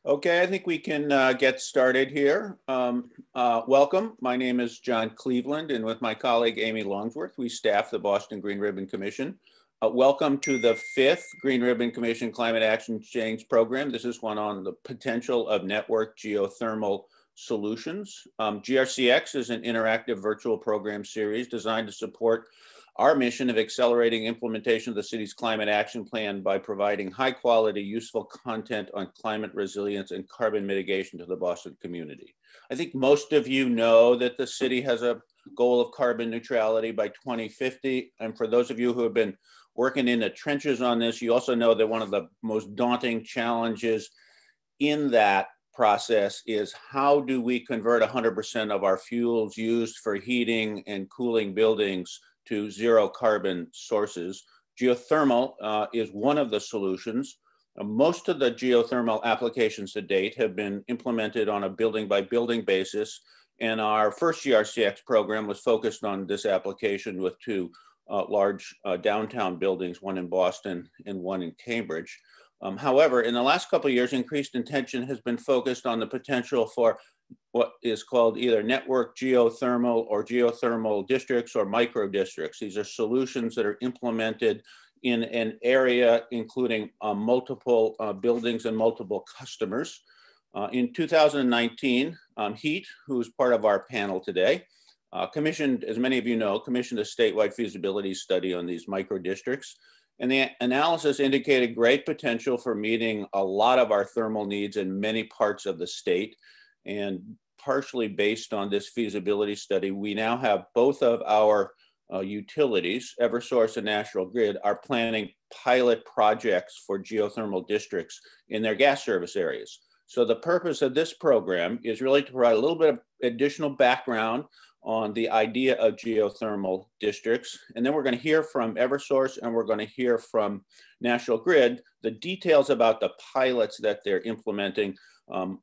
Okay, I think we can get started here. Welcome. My name is John Cleveland, and with my colleague Amy Longsworth, we staff the Boston Green Ribbon Commission. Welcome to the 5th Green Ribbon Commission Climate Action Change Program. This is one on the potential of networked geothermal solutions. GRCx is an interactive virtual program series designed to support our mission of accelerating implementation of the city's climate action plan by providing high quality, useful content on climate resilience and carbon mitigation to the Boston community. I think most of you know that the city has a goal of carbon neutrality by 2050. And for those of you who have been working in the trenches on this, you also know that one of the most daunting challenges in that process is how do we convert 100% of our fuels used for heating and cooling buildings to zero carbon sources. Geothermal is one of the solutions. Most of the geothermal applications to date have been implemented on a building by building basis. And our first GRCx program was focused on this application with two large downtown buildings, one in Boston and one in Cambridge. However, in the last couple of years, increased attention has been focused on the potential for what is called either network geothermal or geothermal districts or micro districts. These are solutions that are implemented in an area including multiple buildings and multiple customers. In 2019, HEET, who's part of our panel today, commissioned, as many of you know, commissioned a statewide feasibility study on these micro districts. And the analysis indicated great potential for meeting a lot of our thermal needs in many parts of the state. And partially based on this feasibility study, we now have both of our utilities, Eversource and National Grid, are planning pilot projects for geothermal districts in their gas service areas. So the purpose of this program is really to provide a little bit of additional background on the idea of geothermal districts. And then we're going to hear from Eversource and we're going to hear from National Grid the details about the pilots that they're implementing,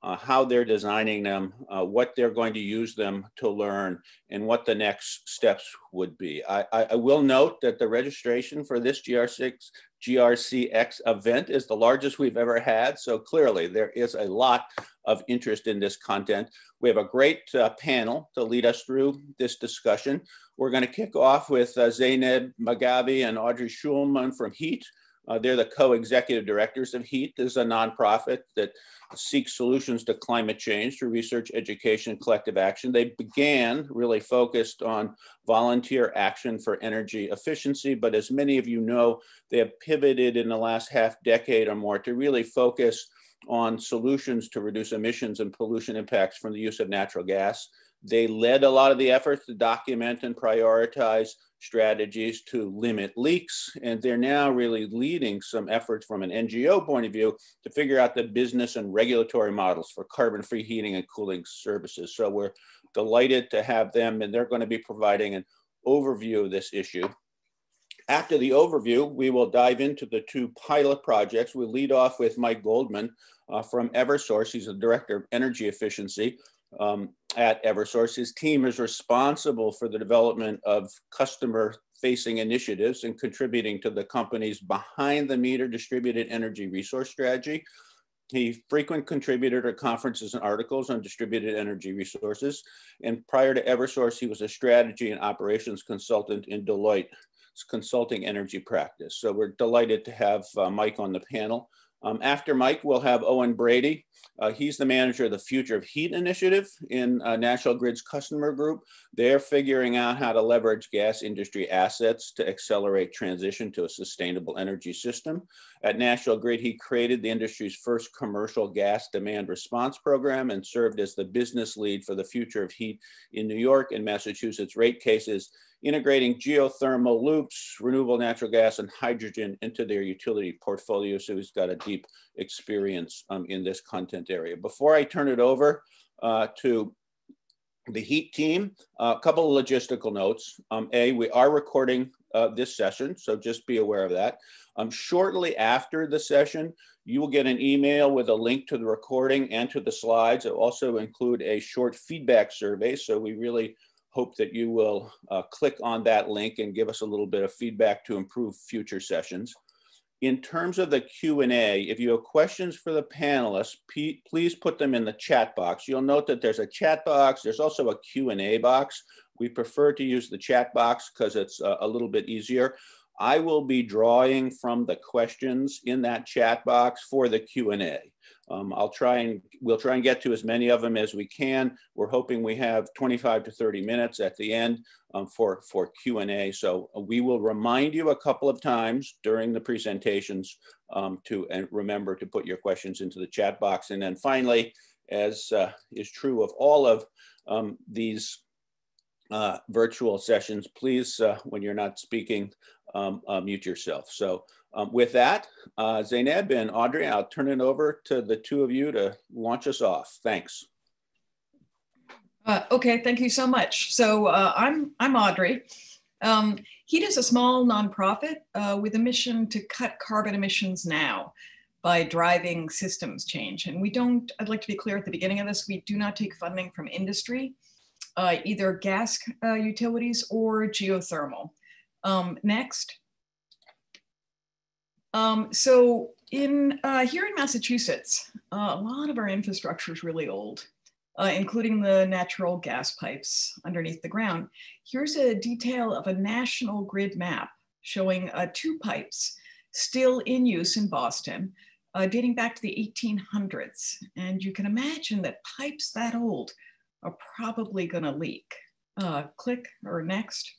how they're designing them, what they're going to use them to learn, and what the next steps would be. I will note that the registration for this GRCx event is the largest we've ever had. So clearly there is a lot of interest in this content. We have a great panel to lead us through this discussion. We're going to kick off with Zeyneb, Magavi, and Audrey Schulman from HEET. They're the co-executive directors of HEET. This is a nonprofit that seeks solutions to climate change through research, education, and collective action. They began really focused on volunteer action for energy efficiency, but as many of you know, they have pivoted in the last half decade or more to really focus on solutions to reduce emissions and pollution impacts from the use of natural gas. They led a lot of the efforts to document and prioritize strategies to limit leaks. And they're now really leading some efforts from an NGO point of view to figure out the business and regulatory models for carbon-free heating and cooling services. So we're delighted to have them, and they're going to be providing an overview of this issue. After the overview, we will dive into the two pilot projects. We'll lead off with Mike Goldman from Eversource. He's the Director of Energy Efficiency at Eversource. His team is responsible for the development of customer-facing initiatives and contributing to the company's behind-the-meter distributed energy resource strategy. He's a frequent contributor to conferences and articles on distributed energy resources. And prior to Eversource, he was a strategy and operations consultant in Deloitte's consulting energy practice. So we're delighted to have Mike on the panel. After Mike, we'll have Owen Brady. He's the manager of the Future of Heat initiative in National Grid's customer group. They're figuring out how to leverage gas industry assets to accelerate transition to a sustainable energy system. At National Grid, he created the industry's first commercial gas demand response program and served as the business lead for the Future of Heat in New York and Massachusetts rate cases, integrating geothermal loops, renewable natural gas, and hydrogen into their utility portfolio. So he's got a deep experience in this content area. Before I turn it over to the HEET team, a couple of logistical notes. We are recording this session, so just be aware of that. Shortly after the session, you will get an email with a link to the recording and to the slides. It will also include a short feedback survey, so we really hope that you will click on that link and give us a little bit of feedback to improve future sessions. In terms of the Q&A, if you have questions for the panelists, please put them in the chat box. You'll note that there's a chat box. There's also a Q&A box. We prefer to use the chat box because it's a little bit easier. I will be drawing from the questions in that chat box for the Q&A. We'll try and get to as many of them as we can. We're hoping we have 25 to 30 minutes at the end for Q&A. So we will remind you a couple of times during the presentations to remember to put your questions into the chat box. And then finally, as is true of all of these virtual sessions, please, when you're not speaking, mute yourself. So with that, Zeyneb and Audrey, I'll turn it over to the two of you to launch us off. Thanks. Okay, thank you so much. So I'm Audrey. HEET is a small nonprofit with a mission to cut carbon emissions now by driving systems change. And we don't, I'd like to be clear at the beginning of this, we do not take funding from industry, either gas utilities or geothermal. Next. So here in Massachusetts, a lot of our infrastructure is really old, including the natural gas pipes underneath the ground. Here's a detail of a national grid map showing 2 pipes still in use in Boston, dating back to the 1800s. And you can imagine that pipes that old are probably going to leak. Click or next.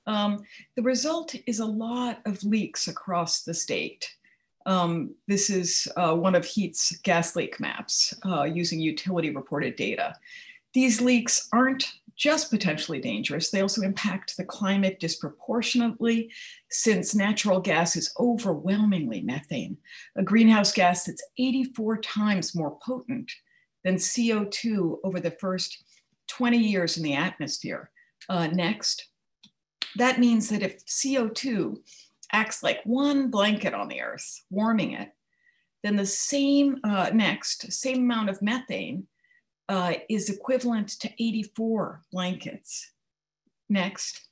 The result is a lot of leaks across the state. This is one of HEET's gas leak maps using utility reported data. These leaks aren't just potentially dangerous, they also impact the climate disproportionately since natural gas is overwhelmingly methane, a greenhouse gas that's 84 times more potent than CO2 over the first 20 years in the atmosphere. Next. That means that if CO2 acts like one blanket on the earth, warming it, then the same amount of methane is equivalent to 84 blankets. Next.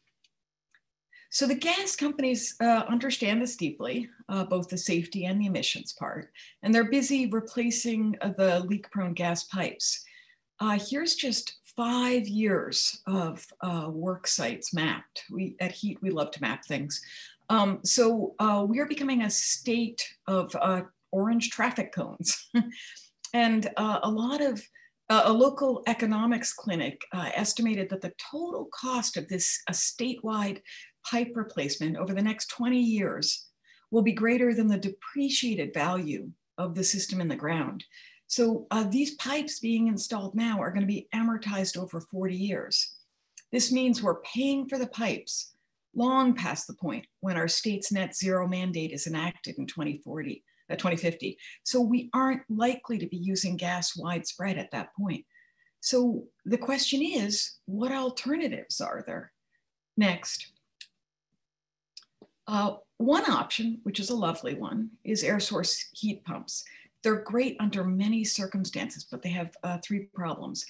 So the gas companies understand this deeply, both the safety and the emissions part, and they're busy replacing the leak-prone gas pipes. Here's just 5 years of work sites mapped. At HEET, we love to map things. So we are becoming a state of orange traffic cones. And a local economics clinic estimated that the total cost of this statewide pipe replacement over the next 20 years will be greater than the depreciated value of the system in the ground. So these pipes being installed now are going to be amortized over 40 years. This means we're paying for the pipes long past the point when our state's net zero mandate is enacted in 2050. So we aren't likely to be using gas widespread at that point. So the question is, what alternatives are there? Next. One option, which is a lovely one, is air source heat pumps. They're great under many circumstances, but they have 3 problems.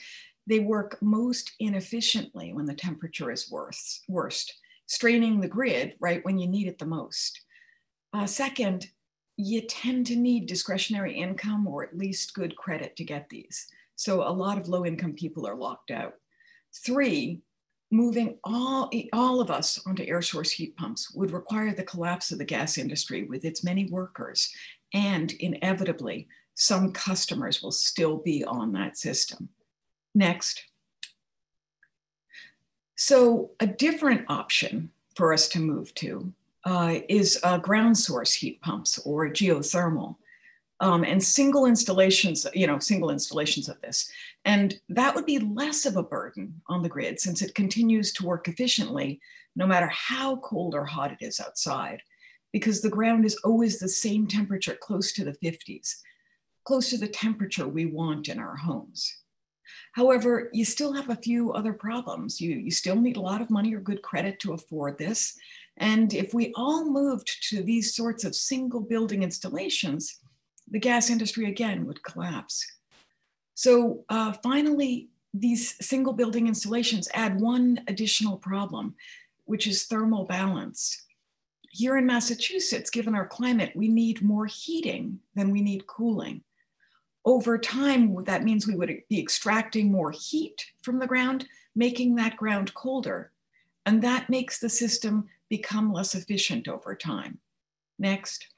They work most inefficiently when the temperature is worst, straining the grid right when you need it the most. Second, you tend to need discretionary income or at least good credit to get these. So a lot of low-income people are locked out. 3, moving all of us onto air source heat pumps would require the collapse of the gas industry with its many workers, and inevitably, some customers will still be on that system. Next. So a different option for us to move to is ground source heat pumps or geothermal, and single installations of this. And that would be less of a burden on the grid since it continues to work efficiently no matter how cold or hot it is outside, because the ground is always the same temperature, close to the 50s, close to the temperature we want in our homes. However, you still have a few other problems. You still need a lot of money or good credit to afford this. And if we all moved to these sorts of single building installations, the gas industry again would collapse. So finally, these single building installations add one additional problem, which is thermal balance. here in Massachusetts, given our climate, we need more heating than we need cooling. Over time, that means we would be extracting more heat from the ground, making that ground colder. And that makes the system become less efficient over time. Next.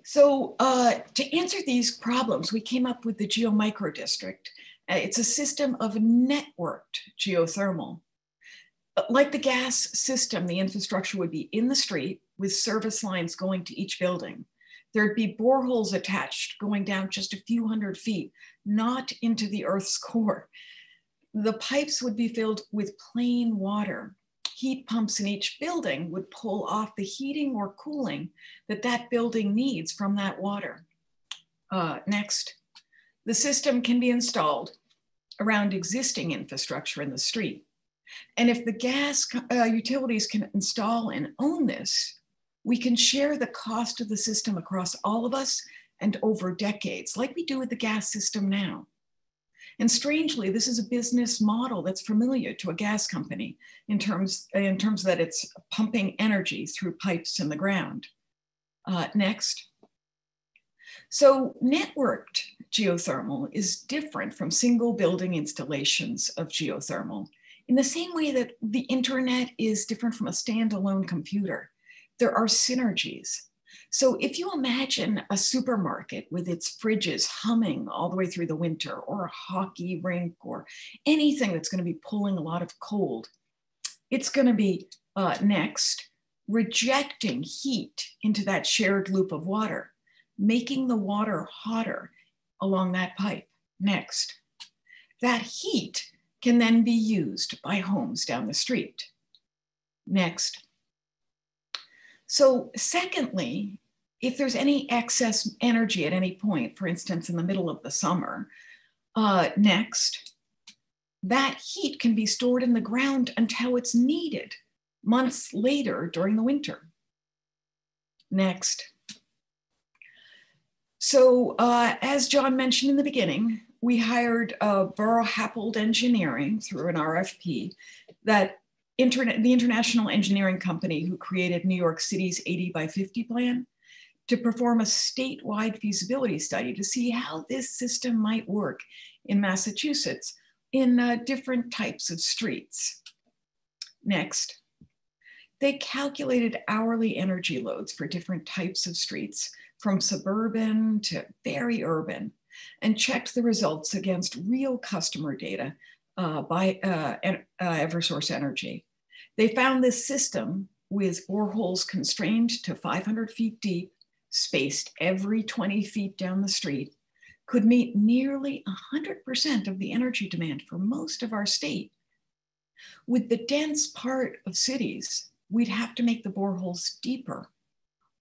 So to answer these problems, we came up with the GeoMicroDistrict. It's a system of networked geothermal. Like the gas system, the infrastructure would be in the street with service lines going to each building. There'd be boreholes attached going down just a few hundred feet, not into the Earth's core. The pipes would be filled with plain water. Heat pumps in each building would pull off the heating or cooling that that building needs from that water. Next, the system can be installed around existing infrastructure in the street. And if the gas utilities can install and own this, we can share the cost of the system across all of us and over decades, like we do with the gas system now. And strangely, this is a business model that's familiar to a gas company in terms that it's pumping energy through pipes in the ground. Next. So networked geothermal is different from single building installations of geothermal in the same way that the internet is different from a standalone computer. There are synergies. So if you imagine a supermarket with its fridges humming all the way through the winter, or a hockey rink, or anything that's going to be pulling a lot of cold, it's going to be next rejecting heat into that shared loop of water, making the water hotter along that pipe. Next, that heat can then be used by homes down the street. Next. So secondly, if there's any excess energy at any point, for instance, in the middle of the summer, next, that heat can be stored in the ground until it's needed months later during the winter. Next. So as John mentioned in the beginning, we hired Borough Happold Engineering through an RFP, that the international engineering company who created New York City's 80 by 50 plan, to perform a statewide feasibility study to see how this system might work in Massachusetts in different types of streets. Next, they calculated hourly energy loads for different types of streets, from suburban to very urban, and checked the results against real customer data by Eversource Energy. They found this system with boreholes constrained to 500 feet deep, spaced every 20 feet down the street, could meet nearly 100% of the energy demand for most of our state. With the dense part of cities, we'd have to make the boreholes deeper,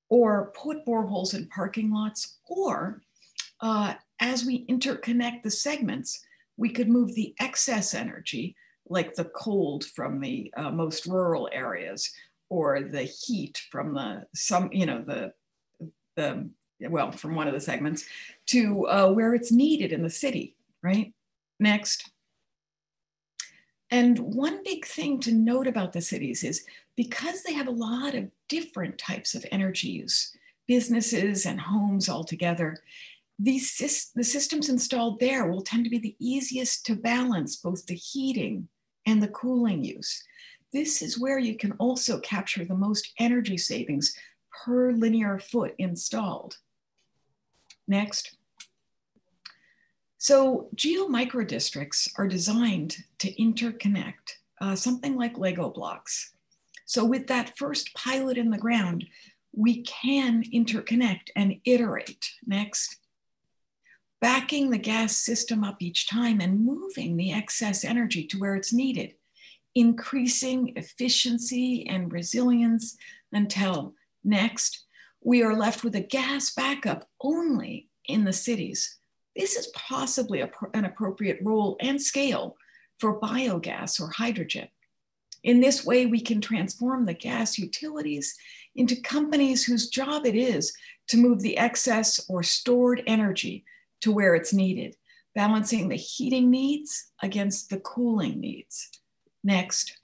or put boreholes in parking lots, or as we interconnect the segments, we could move the excess energy, like the cold from the most rural areas, or the heat from from one of the segments, to where it's needed in the city, right? Next. And one big thing to note about the cities is, because they have a lot of different types of energy use, businesses and homes all together, the systems installed there will tend to be the easiest to balance both the heating and the cooling use. This is where you can also capture the most energy savings per linear foot installed. Next. So GeoMicroDistricts are designed to interconnect, something like Lego blocks. So with that first pilot in the ground, we can interconnect and iterate. Next. Backing the gas system up each time and moving the excess energy to where it's needed, increasing efficiency and resilience until next, we are left with a gas backup only in the cities. This is possibly an appropriate role and scale for biogas or hydrogen. In this way, we can transform the gas utilities into companies whose job it is to move the excess or stored energy to where it's needed, balancing the heating needs against the cooling needs. Next.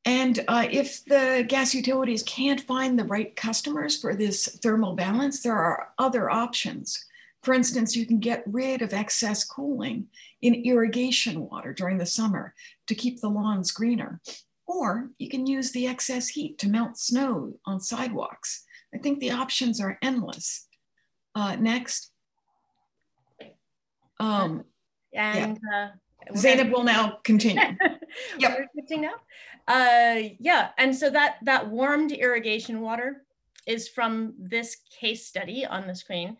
And if the gas utilities can't find the right customers for this thermal balance, there are other options. For instance, you can get rid of excess cooling in irrigation water during the summer to keep the lawns greener. Or you can use the excess heat to melt snow on sidewalks. I think the options are endless. Next. Zeyneb will now continue. Yep. We're switching now. Yeah, and so that warmed irrigation water is from this case study on the screen.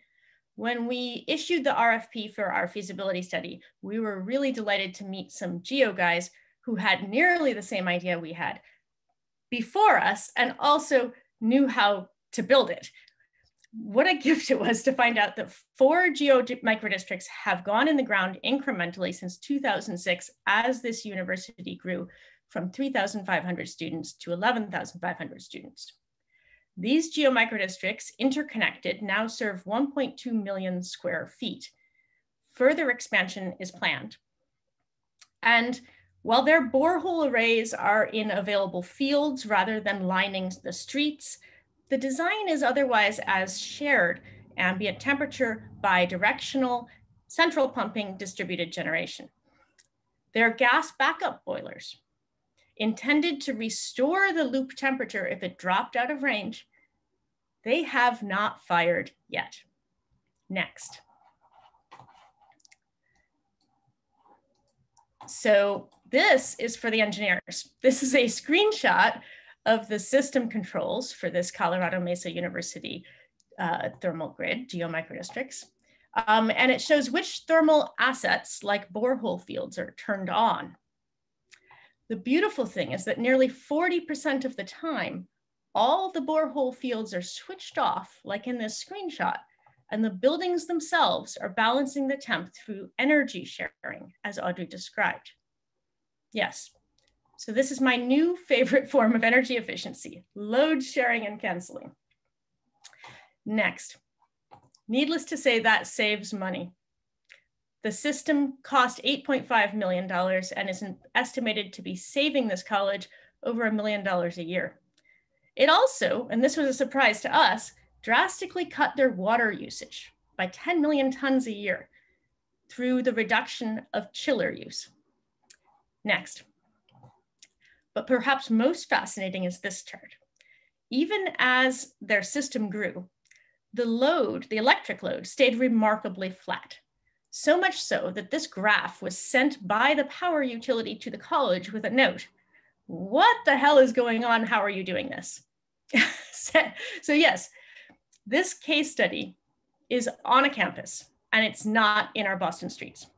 When we issued the RFP for our feasibility study, we were really delighted to meet some geo guys who had nearly the same idea we had before us and also knew how to build it. What a gift it was to find out that 4 GeoMicroDistricts have gone in the ground incrementally since 2006 as this university grew from 3,500 students to 11,500 students. These GeoMicroDistricts, interconnected, now serve 1.2 million square feet. Further expansion is planned. And while their borehole arrays are in available fields rather than lining the streets, the design is otherwise as shared ambient temperature, bidirectional, central pumping, distributed generation. They're gas backup boilers intended to restore the loop temperature if it dropped out of range. They have not fired yet. Next. So this is for the engineers. This is a screenshot of the system controls for this Colorado Mesa University thermal grid, GeoMicroDistricts. And it shows which thermal assets like borehole fields are turned on. The beautiful thing is that nearly 40% of the time, all the borehole fields are switched off, like in this screenshot, and the buildings themselves are balancing the temp through energy sharing, as Audrey described. Yes, so this is my new favorite form of energy efficiency, load sharing and canceling. Next, needless to say, that saves money. The system cost $8.5 million and is estimated to be saving this college over $1 million a year. It also, and this was a surprise to us, drastically cut their water usage by 10 million tons a year through the reduction of chiller use. Next. But perhaps most fascinating is this chart. Even as their system grew, the load, the electric load, stayed remarkably flat. So much so that this graph was sent by the power utility to the college with a note. What the hell is going on? How are you doing this? So yes, this case study is on a campus and it's not in our Boston streets.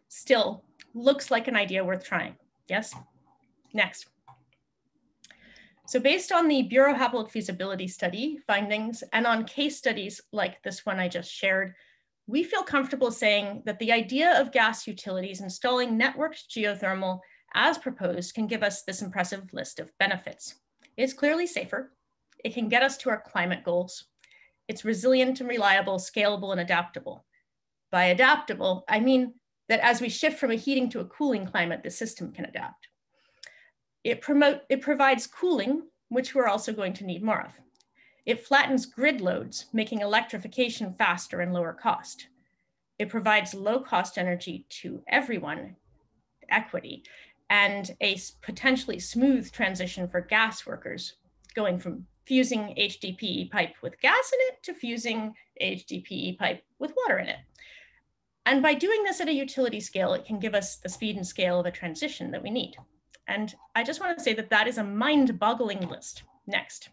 Still, looks like an idea worth trying. Yes? Next. So based on the Bureau Happold feasibility study findings and on case studies like this one I just shared, we feel comfortable saying that the idea of gas utilities installing networked geothermal as proposed can give us this impressive list of benefits. It's clearly safer. It can get us to our climate goals. It's resilient and reliable, scalable and adaptable. By adaptable, I mean that as we shift from a heating to a cooling climate, the system can adapt. It provides cooling, which we're also going to need more of. It flattens grid loads, making electrification faster and lower cost. It provides low cost energy to everyone, equity, and a potentially smooth transition for gas workers, going from fusing HDPE pipe with gas in it to fusing HDPE pipe with water in it. And by doing this at a utility scale, it can give us the speed and scale of a transition that we need. And I just want to say that that is a mind-boggling list. Next.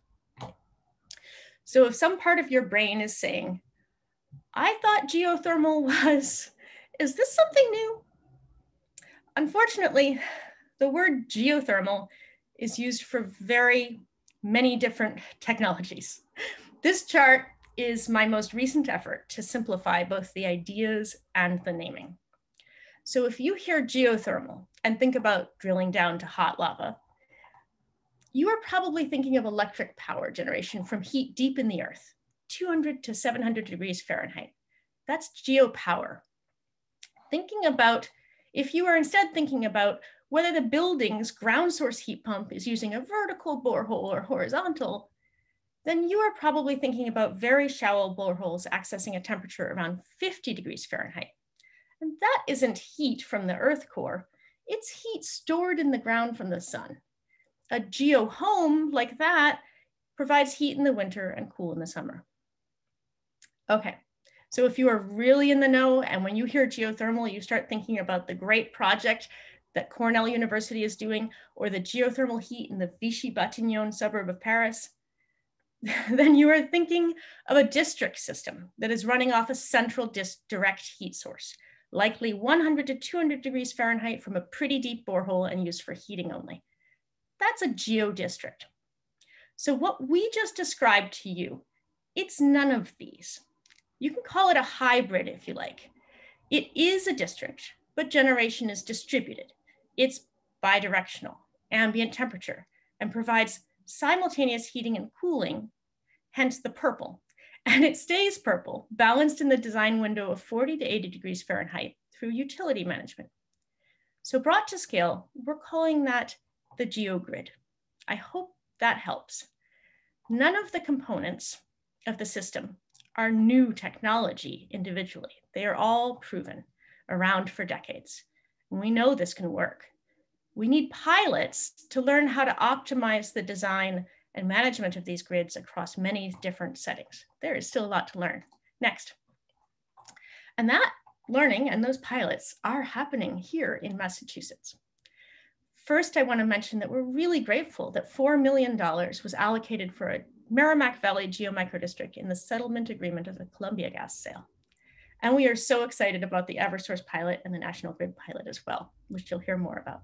So if some part of your brain is saying, I thought geothermal was, is this something new? Unfortunately, the word geothermal is used for very many different technologies. This chart is my most recent effort to simplify both the ideas and the naming. So if you hear geothermal and think about drilling down to hot lava, you are probably thinking of electric power generation from heat deep in the earth, 200 to 700 degrees Fahrenheit. That's geopower. If you are instead thinking about whether the building's ground source heat pump is using a vertical borehole or horizontal, then you are probably thinking about very shallow boreholes accessing a temperature around 50 degrees Fahrenheit. And that isn't heat from the Earth core, it's heat stored in the ground from the sun. A geo home like that provides heat in the winter and cool in the summer. Okay, so if you are really in the know and when you hear geothermal, you start thinking about the great project that Cornell University is doing or the geothermal heat in the Vichy-Batignolles suburb of Paris, then you are thinking of a district system that is running off a central direct heat source, likely 100 to 200 degrees Fahrenheit from a pretty deep borehole and used for heating only. That's a geodistrict. So what we just described to you, it's none of these. You can call it a hybrid if you like. It is a district, but generation is distributed. It's bidirectional, ambient temperature, and provides simultaneous heating and cooling, hence the purple. And it stays purple, balanced in the design window of 40 to 80 degrees Fahrenheit through utility management. So brought to scale, we're calling that the geogrid. I hope that helps. None of the components of the system are new technology individually. They are all proven, around for decades. And we know this can work. We need pilots to learn how to optimize the design and management of these grids across many different settings. There is still a lot to learn. Next. And that learning and those pilots are happening here in Massachusetts. First, I want to mention that we're really grateful that $4 million was allocated for a Merrimack Valley GeoMicroDistrict in the settlement agreement of the Columbia Gas sale. And we are so excited about the Eversource pilot and the National Grid pilot as well, which you'll hear more about.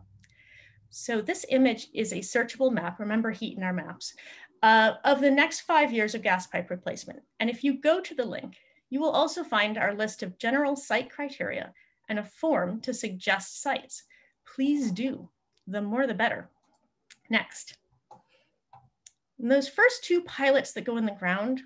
So this image is a searchable map, remember HEET in our maps, of the next 5 years of gas pipe replacement. And if you go to the link, you will also find our list of general site criteria and a form to suggest sites. Please do, the more the better. Next. And those first two pilots that go in the ground,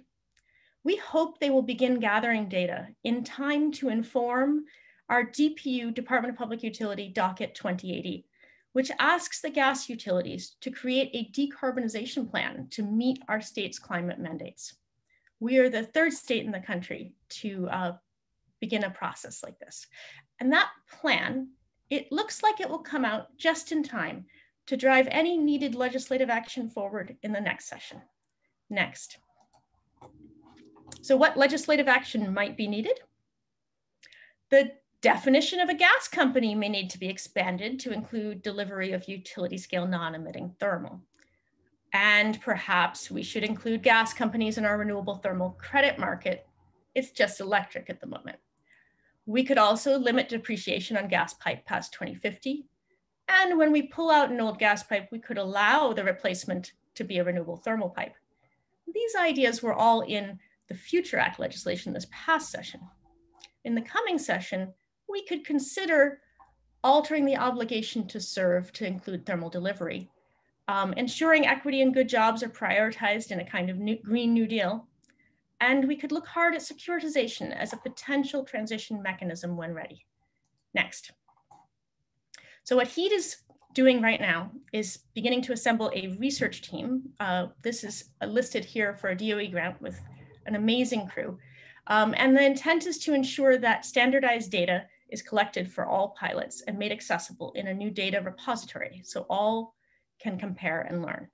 we hope they will begin gathering data in time to inform our DPU, Department of Public Utility Docket 2080, which asks the gas utilities to create a decarbonization plan to meet our state's climate mandates. We are the third state in the country to begin a process like this. And that plan, it looks like it will come out just in time to drive any needed legislative action forward in the next session. Next. So what legislative action might be needed? The definition of a gas company may need to be expanded to include delivery of utility scale non-emitting thermal. And perhaps we should include gas companies in our renewable thermal credit market. It's just electric at the moment. We could also limit depreciation on gas pipe past 2050. And when we pull out an old gas pipe, we could allow the replacement to be a renewable thermal pipe. These ideas were all in the Future Act legislation this past session. In the coming session, we could consider altering the obligation to serve to include thermal delivery, ensuring equity and good jobs are prioritized in a kind of Green New Deal. And we could look hard at securitization as a potential transition mechanism when ready. Next. So what HEET is doing right now is beginning to assemble a research team. This is listed here for a DOE grant with an amazing crew. And the intent is to ensure that standardized data is collected for all pilots and made accessible in a new data repository so all can compare and learn.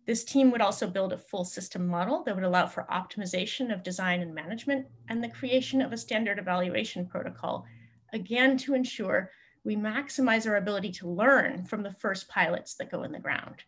This team would also build a full system model that would allow for optimization of design and management and the creation of a standard evaluation protocol, again, to ensure we maximize our ability to learn from the first pilots that go in the ground.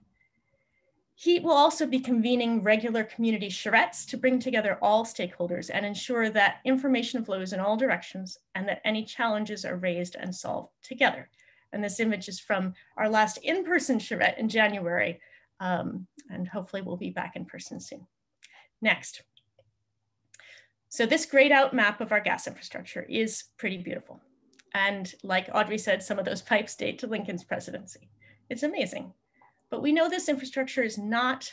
HEET will also be convening regular community charrettes to bring together all stakeholders and ensure that information flows in all directions and that any challenges are raised and solved together. And this image is from our last in-person charrette in January, and hopefully we'll be back in person soon. Next. So this grayed out map of our gas infrastructure is pretty beautiful. And like Audrey said, some of those pipes date to Lincoln's presidency. It's amazing. But we know this infrastructure is not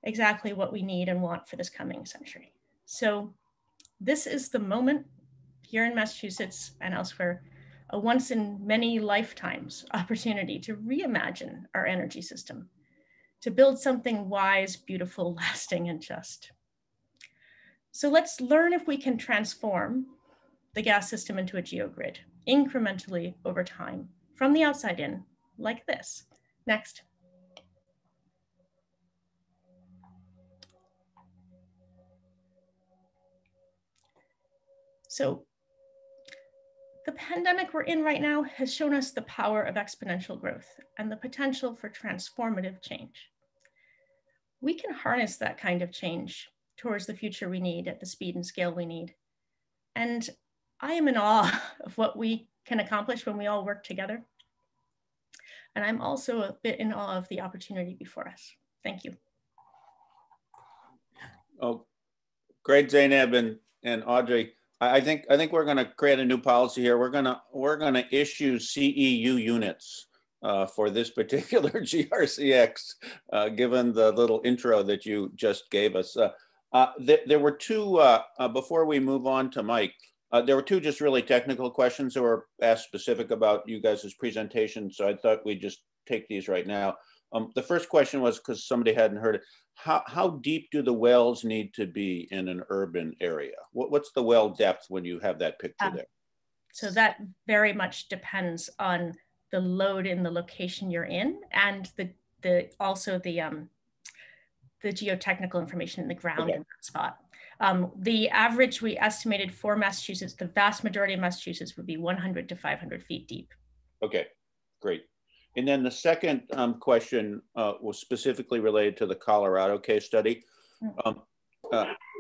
exactly what we need and want for this coming century. So this is the moment here in Massachusetts and elsewhere a once in many lifetimes opportunity to reimagine our energy system, to build something wise, beautiful, lasting, and just. So let's learn if we can transform the gas system into a geogrid incrementally over time, from the outside in, like this. Next. So the pandemic we're in right now has shown us the power of exponential growth and the potential for transformative change. We can harness that kind of change towards the future we need at the speed and scale we need. And I am in awe of what we can accomplish when we all work together. And I'm also a bit in awe of the opportunity before us. Thank you. Oh, great, Zeyneb and Audrey. I think we're going to create a new policy here. We're going to issue CEU units for this particular GRCx, given the little intro that you just gave us. There were two, before we move on to Mike, there were two just really technical questions that were asked specific about you guys' presentation. So I thought we'd just take these right now. The first question was, because somebody hadn't heard it, how deep do the wells need to be in an urban area? What's the well depth when you have that picture there? So that very much depends on the load in the location you're in, and also the geotechnical information in the ground in that spot. The average we estimated for Massachusetts, the vast majority of Massachusetts would be 100 to 500 feet deep. Okay, great. And then the second question was specifically related to the Colorado case study.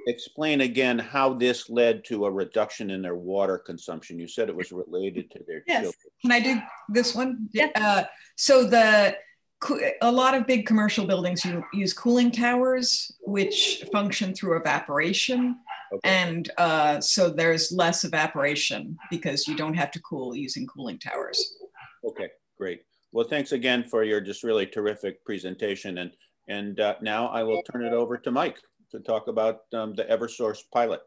Explain again how this led to a reduction in their water consumption. You said it was related to their children. Can I do this one? Yeah. So a lot of big commercial buildings use cooling towers, which function through evaporation. And so there's less evaporation because you don't have to cool using cooling towers. Okay, great. Well, thanks again for your just really terrific presentation. And now I will turn it over to Mike to talk about the Eversource pilot.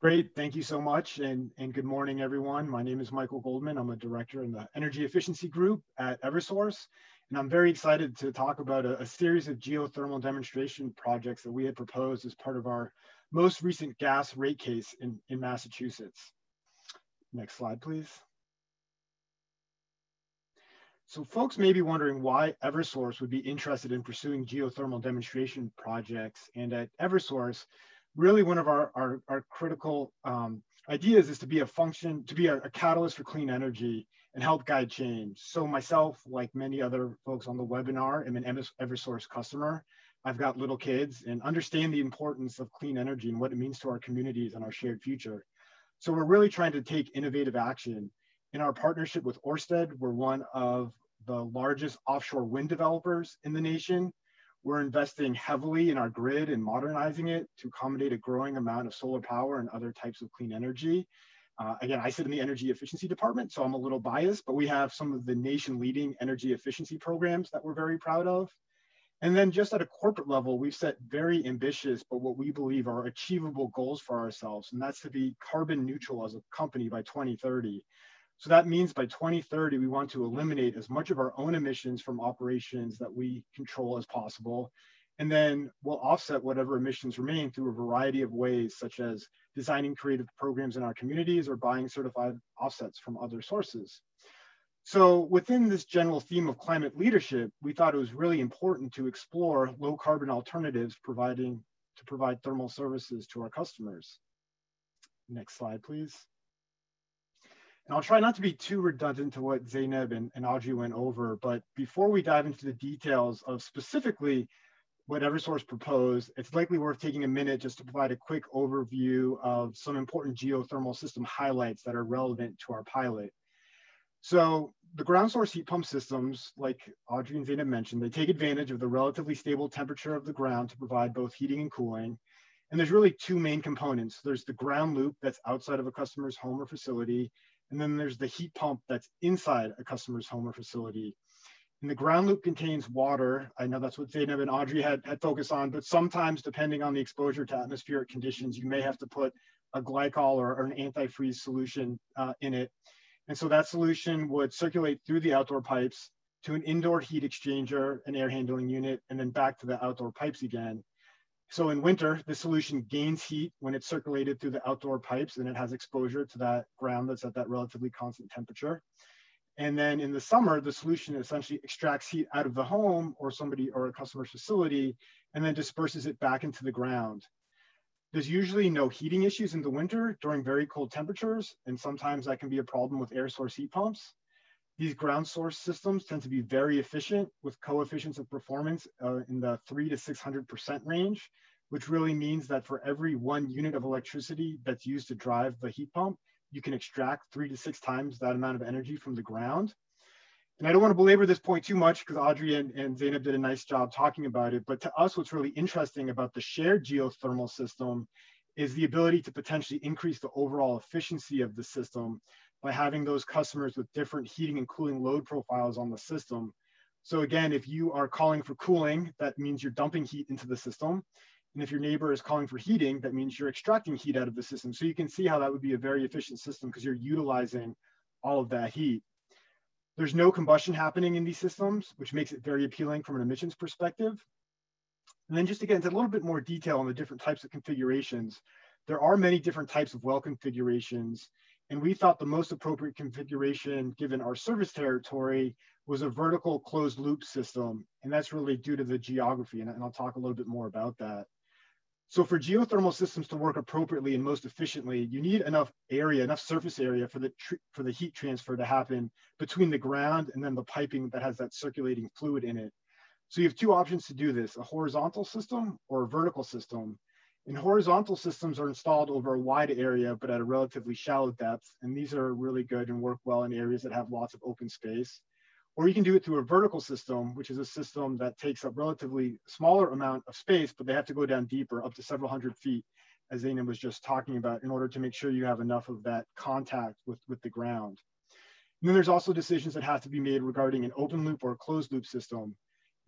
Great, thank you so much. And good morning, everyone. My name is Michael Goldman. I'm a director in the Energy Efficiency Group at Eversource. And I'm very excited to talk about a series of geothermal demonstration projects that we had proposed as part of our most recent gas rate case in Massachusetts. Next slide, please. So folks may be wondering why Eversource would be interested in pursuing geothermal demonstration projects. And at Eversource, really one of our critical ideas is to be a catalyst for clean energy and help guide change. So myself, like many other folks on the webinar, am an Eversource customer. I've got little kids and understand the importance of clean energy and what it means to our communities and our shared future. So we're really trying to take innovative action. In our partnership with Ørsted, we're one of the largest offshore wind developers in the nation. We're investing heavily in our grid and modernizing it to accommodate a growing amount of solar power and other types of clean energy. Again, I sit in the energy efficiency department, so I'm a little biased, but we have some of the nation-leading energy efficiency programs that we're very proud of. And then just at a corporate level, we've set very ambitious, but what we believe are achievable goals for ourselves, and that's to be carbon neutral as a company by 2030. So that means by 2030, we want to eliminate as much of our own emissions from operations that we control as possible. And then we'll offset whatever emissions remain through a variety of ways, such as designing creative programs in our communities or buying certified offsets from other sources. So within this general theme of climate leadership, we thought it was really important to explore low carbon alternatives to provide thermal services to our customers. Next slide, please. And I'll try not to be too redundant to what Zeyneb and Audrey went over, but before we dive into the details of specifically what Eversource proposed, it's likely worth taking a minute just to provide a quick overview of some important geothermal system highlights that are relevant to our pilot. So the ground source heat pump systems, like Audrey and Zeyneb mentioned, they take advantage of the relatively stable temperature of the ground to provide both heating and cooling. And there's really two main components. There's the ground loop that's outside of a customer's home or facility, and then there's the heat pump that's inside a customer's home or facility. And the ground loop contains water. I know that's what Zeyneb and Audrey had focused on, but sometimes depending on the exposure to atmospheric conditions, you may have to put a glycol or an antifreeze solution in it. And so that solution would circulate through the outdoor pipes to an indoor heat exchanger, an air handling unit, and then back to the outdoor pipes again. So in winter, the solution gains heat when it's circulated through the outdoor pipes and it has exposure to that ground that's at that relatively constant temperature. And then in the summer, the solution essentially extracts heat out of the home or somebody or a customer's facility and then disperses it back into the ground. There's usually no heating issues in the winter during very cold temperatures, and sometimes that can be a problem with air source heat pumps. These ground source systems tend to be very efficient with coefficients of performance in the 300 to 600% range, which really means that for every 1 unit of electricity that's used to drive the heat pump, you can extract 3 to 6 times that amount of energy from the ground. And I don't want to belabor this point too much because Audrey and Zeynep did a nice job talking about it. But to us, what's really interesting about the shared geothermal system is the ability to potentially increase the overall efficiency of the system by having those customers with different heating and cooling load profiles on the system. So again, if you are calling for cooling, that means you're dumping heat into the system. And if your neighbor is calling for heating, that means you're extracting heat out of the system. So you can see how that would be a very efficient system because you're utilizing all of that heat. There's no combustion happening in these systems, which makes it very appealing from an emissions perspective. And then just to get into a little bit more detail on the different types of configurations, there are many different types of well configurations. And we thought the most appropriate configuration, given our service territory, was a vertical closed loop system. And that's really due to the geography. And I'll talk a little bit more about that. So for geothermal systems to work appropriately and most efficiently, you need enough area, enough surface area for the heat transfer to happen between the ground and then the piping that has that circulating fluid in it. So you have 2 options to do this, a horizontal system or a vertical system. And horizontal systems are installed over a wide area, but at a relatively shallow depth. And these are really good and work well in areas that have lots of open space. Or you can do it through a vertical system, which is a system that takes up relatively smaller amount of space, but they have to go down deeper, up to several hundred feet, as Zeynep was just talking about, in order to make sure you have enough of that contact with the ground. And then there's also decisions that have to be made regarding an open loop or a closed loop system.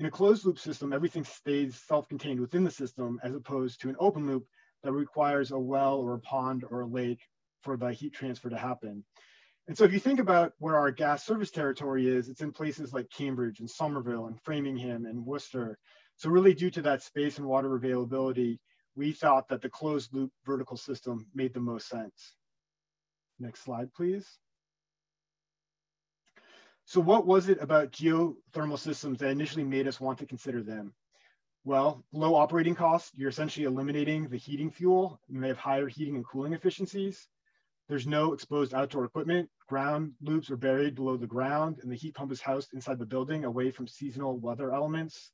In a closed loop system, everything stays self-contained within the system, as opposed to an open loop that requires a well or a pond or a lake for the heat transfer to happen. And so if you think about where our gas service territory is, it's in places like Cambridge and Somerville and Framingham and Worcester. So really due to that space and water availability, we thought that the closed loop vertical system made the most sense. Next slide, please. So what was it about geothermal systems that initially made us want to consider them? Well, low operating costs, you're essentially eliminating the heating fuel, and they have higher heating and cooling efficiencies. There's no exposed outdoor equipment. Ground loops are buried below the ground, and the heat pump is housed inside the building away from seasonal weather elements.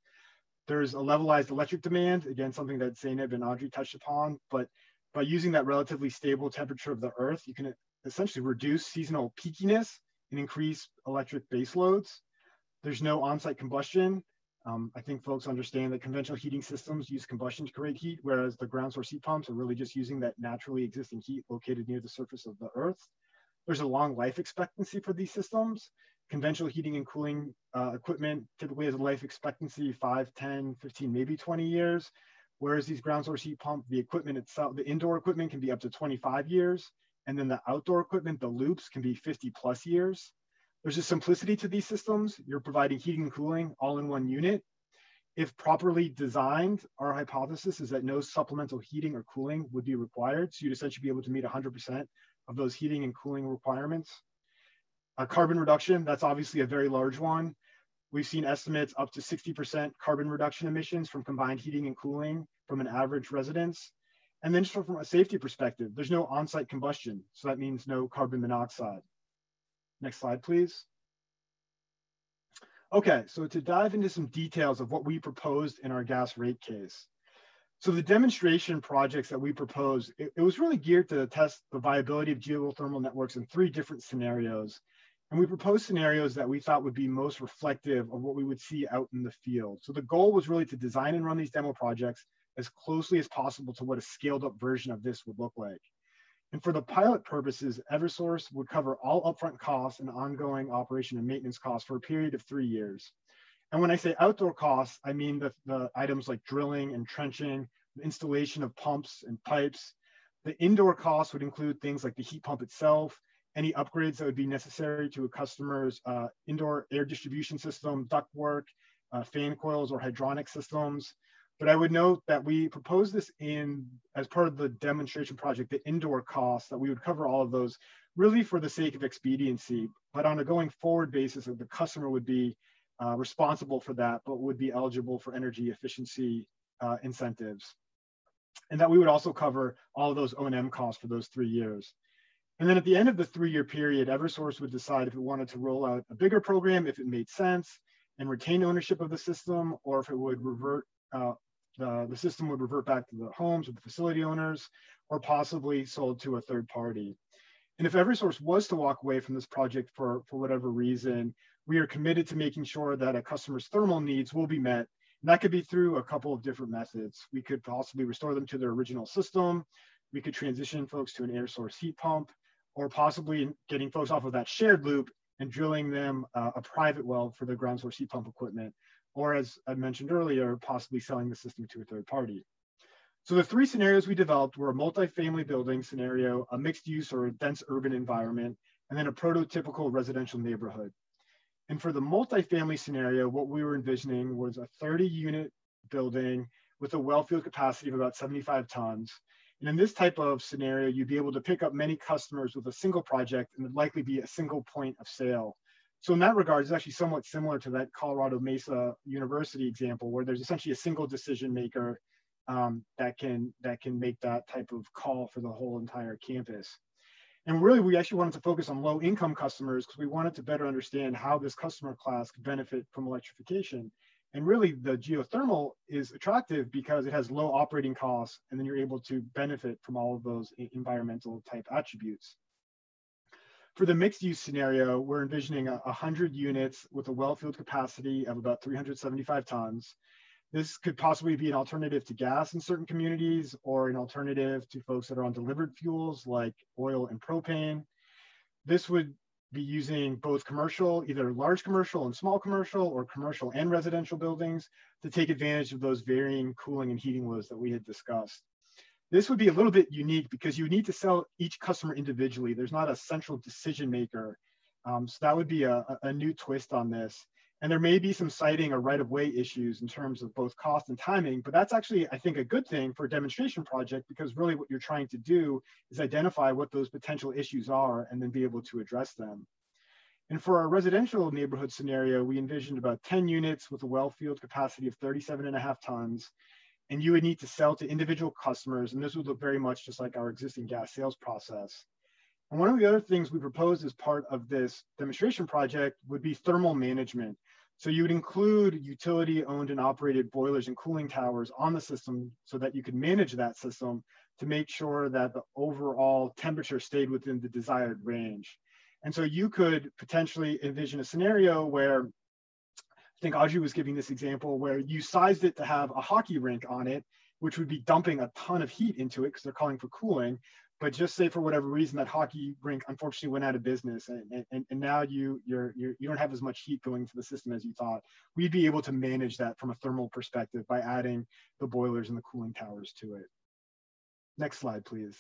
There's a levelized electric demand, again, something that Zeynep and Audrey touched upon, but by using that relatively stable temperature of the earth, you can essentially reduce seasonal peakiness and increase electric base loads. There's no on-site combustion. I think folks understand that conventional heating systems use combustion to create heat, whereas the ground source heat pumps are really just using that naturally existing heat located near the surface of the earth. There's a long life expectancy for these systems. Conventional heating and cooling equipment typically has a life expectancy 5, 10, 15, maybe 20 years, whereas these ground source heat pump, the equipment itself, the indoor equipment can be up to 25 years, and then the outdoor equipment, the loops, can be 50+ years. There's a simplicity to these systems. You're providing heating and cooling all in one unit. If properly designed, our hypothesis is that no supplemental heating or cooling would be required. So you'd essentially be able to meet 100% of those heating and cooling requirements. Carbon reduction, that's obviously a very large one. We've seen estimates up to 60% carbon reduction emissions from combined heating and cooling from an average residence. And then just from a safety perspective, there's no on-site combustion. So that means no carbon monoxide. Next slide, please. Okay, so to dive into some details of what we proposed in our gas rate case. So the demonstration projects that we proposed, it was really geared to test the viability of geothermal networks in 3 different scenarios. And we proposed scenarios that we thought would be most reflective of what we would see out in the field. So the goal was really to design and run these demo projects as closely as possible to what a scaled up version of this would look like. And for the pilot purposes, Eversource would cover all upfront costs and ongoing operation and maintenance costs for a period of 3 years. And when I say outdoor costs, I mean the items like drilling and trenching, the installation of pumps and pipes. The indoor costs would include things like the heat pump itself, any upgrades that would be necessary to a customer's indoor air distribution system, ductwork, fan coils, or hydronic systems. But I would note that we proposed this as part of the demonstration project, the indoor costs, that we would cover all of those really for the sake of expediency. But on a going forward basis, the customer would be responsible for that, but would be eligible for energy efficiency incentives. And that we would also cover all of those O&M costs for those 3 years. And then at the end of the 3-year period, Eversource would decide if it wanted to roll out a bigger program, if it made sense, and retain ownership of the system, or if it would revert, the system would revert back to the homes or the facility owners, or possibly sold to a third party. And if Eversource was to walk away from this project for whatever reason, we are committed to making sure that a customer's thermal needs will be met. And that could be through a couple of different methods. We could possibly restore them to their original system. We could transition folks to an air source heat pump, or possibly getting folks off of that shared loop and drilling them a private well for the ground source heat pump equipment, or as I mentioned earlier, possibly selling the system to a third party. So the 3 scenarios we developed were a multifamily building scenario, a mixed use or a dense urban environment, and then a prototypical residential neighborhood. And for the multifamily scenario, what we were envisioning was a 30-unit building with a well field capacity of about 75 tons. And in this type of scenario, you'd be able to pick up many customers with a single project, and it'd likely be a single point of sale. So in that regard, it's actually somewhat similar to that Colorado Mesa University example, where there's essentially a single decision maker that can make that type of call for the whole entire campus. And really, we actually wanted to focus on low income customers because we wanted to better understand how this customer class could benefit from electrification. And really, the geothermal is attractive because it has low operating costs, and then you're able to benefit from all of those environmental type attributes. For the mixed use scenario, we're envisioning 100 units with a well field capacity of about 375 tons. This could possibly be an alternative to gas in certain communities, or an alternative to folks that are on delivered fuels like oil and propane. This would be using both commercial, either large commercial and small commercial, or commercial and residential buildings to take advantage of those varying cooling and heating loads that we had discussed. This would be a little bit unique because you need to sell each customer individually. There's not a central decision maker. So that would be a new twist on this. And there may be some siting or right-of-way issues in terms of both cost and timing, but that's actually, I think, a good thing for a demonstration project, because really what you're trying to do is identify what those potential issues are and then be able to address them. And for our residential neighborhood scenario, we envisioned about 10 units with a well field capacity of 37.5 tons. And you would need to sell to individual customers, and this would look very much just like our existing gas sales process. And one of the other things we proposed as part of this demonstration project would be thermal management. So you would include utility owned and operated boilers and cooling towers on the system so that you could manage that system to make sure that the overall temperature stayed within the desired range. And so you could potentially envision a scenario where, I think Audrey was giving this example, where you sized it to have a hockey rink on it, which would be dumping a ton of heat into it because they're calling for cooling. But just say for whatever reason that hockey rink unfortunately went out of business, and now you don't have as much heat going to the system as you thought. We'd be able to manage that from a thermal perspective by adding the boilers and the cooling towers to it. Next slide, please.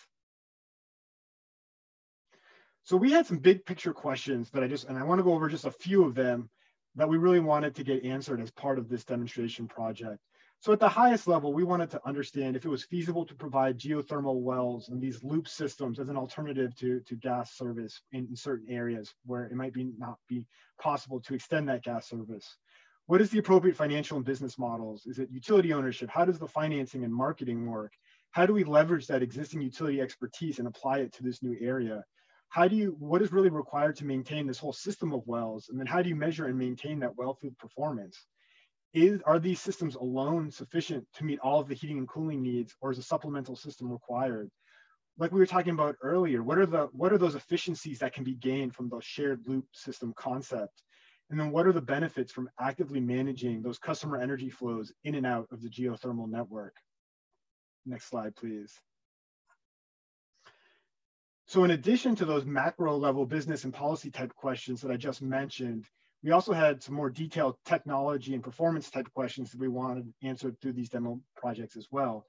So we had some big picture questions that I want to go over just a few of them that we really wanted to get answered as part of this demonstration project. So at the highest level, we wanted to understand if it was feasible to provide geothermal wells and these loop systems as an alternative to gas service in certain areas where it might not be possible to extend that gas service. What is the appropriate financial and business models? Is it utility ownership? How does the financing and marketing work? How do we leverage that existing utility expertise and apply it to this new area? What is really required to maintain this whole system of wells? And then how do you measure and maintain that well field performance? Are these systems alone sufficient to meet all of the heating and cooling needs, or is a supplemental system required? Like we were talking about earlier, what are those efficiencies that can be gained from the shared loop system concept? And then what are the benefits from actively managing those customer energy flows in and out of the geothermal network? Next slide, please. So in addition to those macro level business and policy type questions that I just mentioned, we also had some more detailed technology and performance type questions that we wanted answered through these demo projects as well.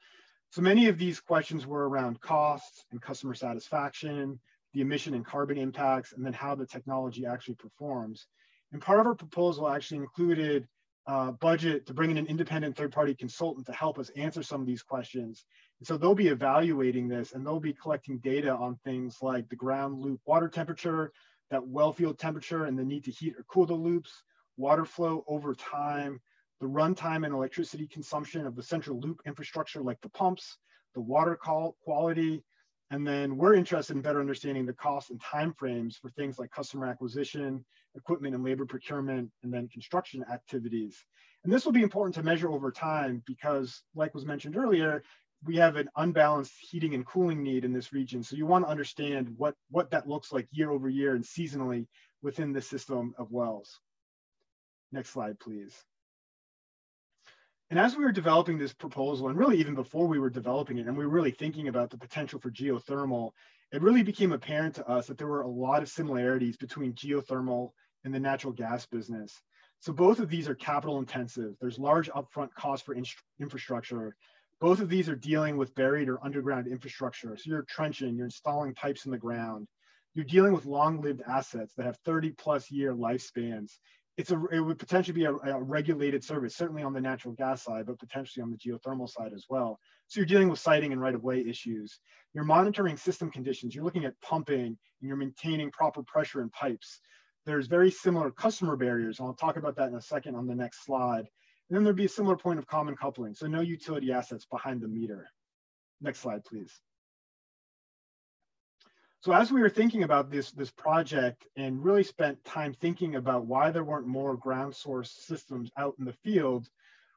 So many of these questions were around costs and customer satisfaction, the emission and carbon impacts, and then how the technology actually performs. And part of our proposal actually included budget to bring in an independent third-party consultant to help us answer some of these questions. And so they'll be evaluating this, and they'll be collecting data on things like the ground loop water temperature, that well field temperature, and the need to heat or cool the loops, water flow over time, the runtime and electricity consumption of the central loop infrastructure like the pumps, the water quality, and then we're interested in better understanding the cost and timeframes for things like customer acquisition, equipment and labor procurement, and then construction activities. And this will be important to measure over time because, like was mentioned earlier, we have an unbalanced heating and cooling need in this region. So you want to understand what that looks like year over year and seasonally within the system of wells. Next slide, please. And as we were developing this proposal, and really even before we were developing it, and we were really thinking about the potential for geothermal, it really became apparent to us that there were a lot of similarities between geothermal and the natural gas business. So both of these are capital intensive. There's large upfront costs for infrastructure. Both of these are dealing with buried or underground infrastructure. So you're trenching, you're installing pipes in the ground. You're dealing with long-lived assets that have 30+ year lifespans. It would potentially be a regulated service, certainly on the natural gas side, but potentially on the geothermal side as well. So you're dealing with siting and right-of-way issues. You're monitoring system conditions. You're looking at pumping, and you're maintaining proper pressure in pipes. There's very similar customer barriers, and I'll talk about that in a second on the next slide. And then there'd be a similar point of common coupling, so no utility assets behind the meter. Next slide, please. So as we were thinking about this project and really spent time thinking about why there weren't more ground source systems out in the field,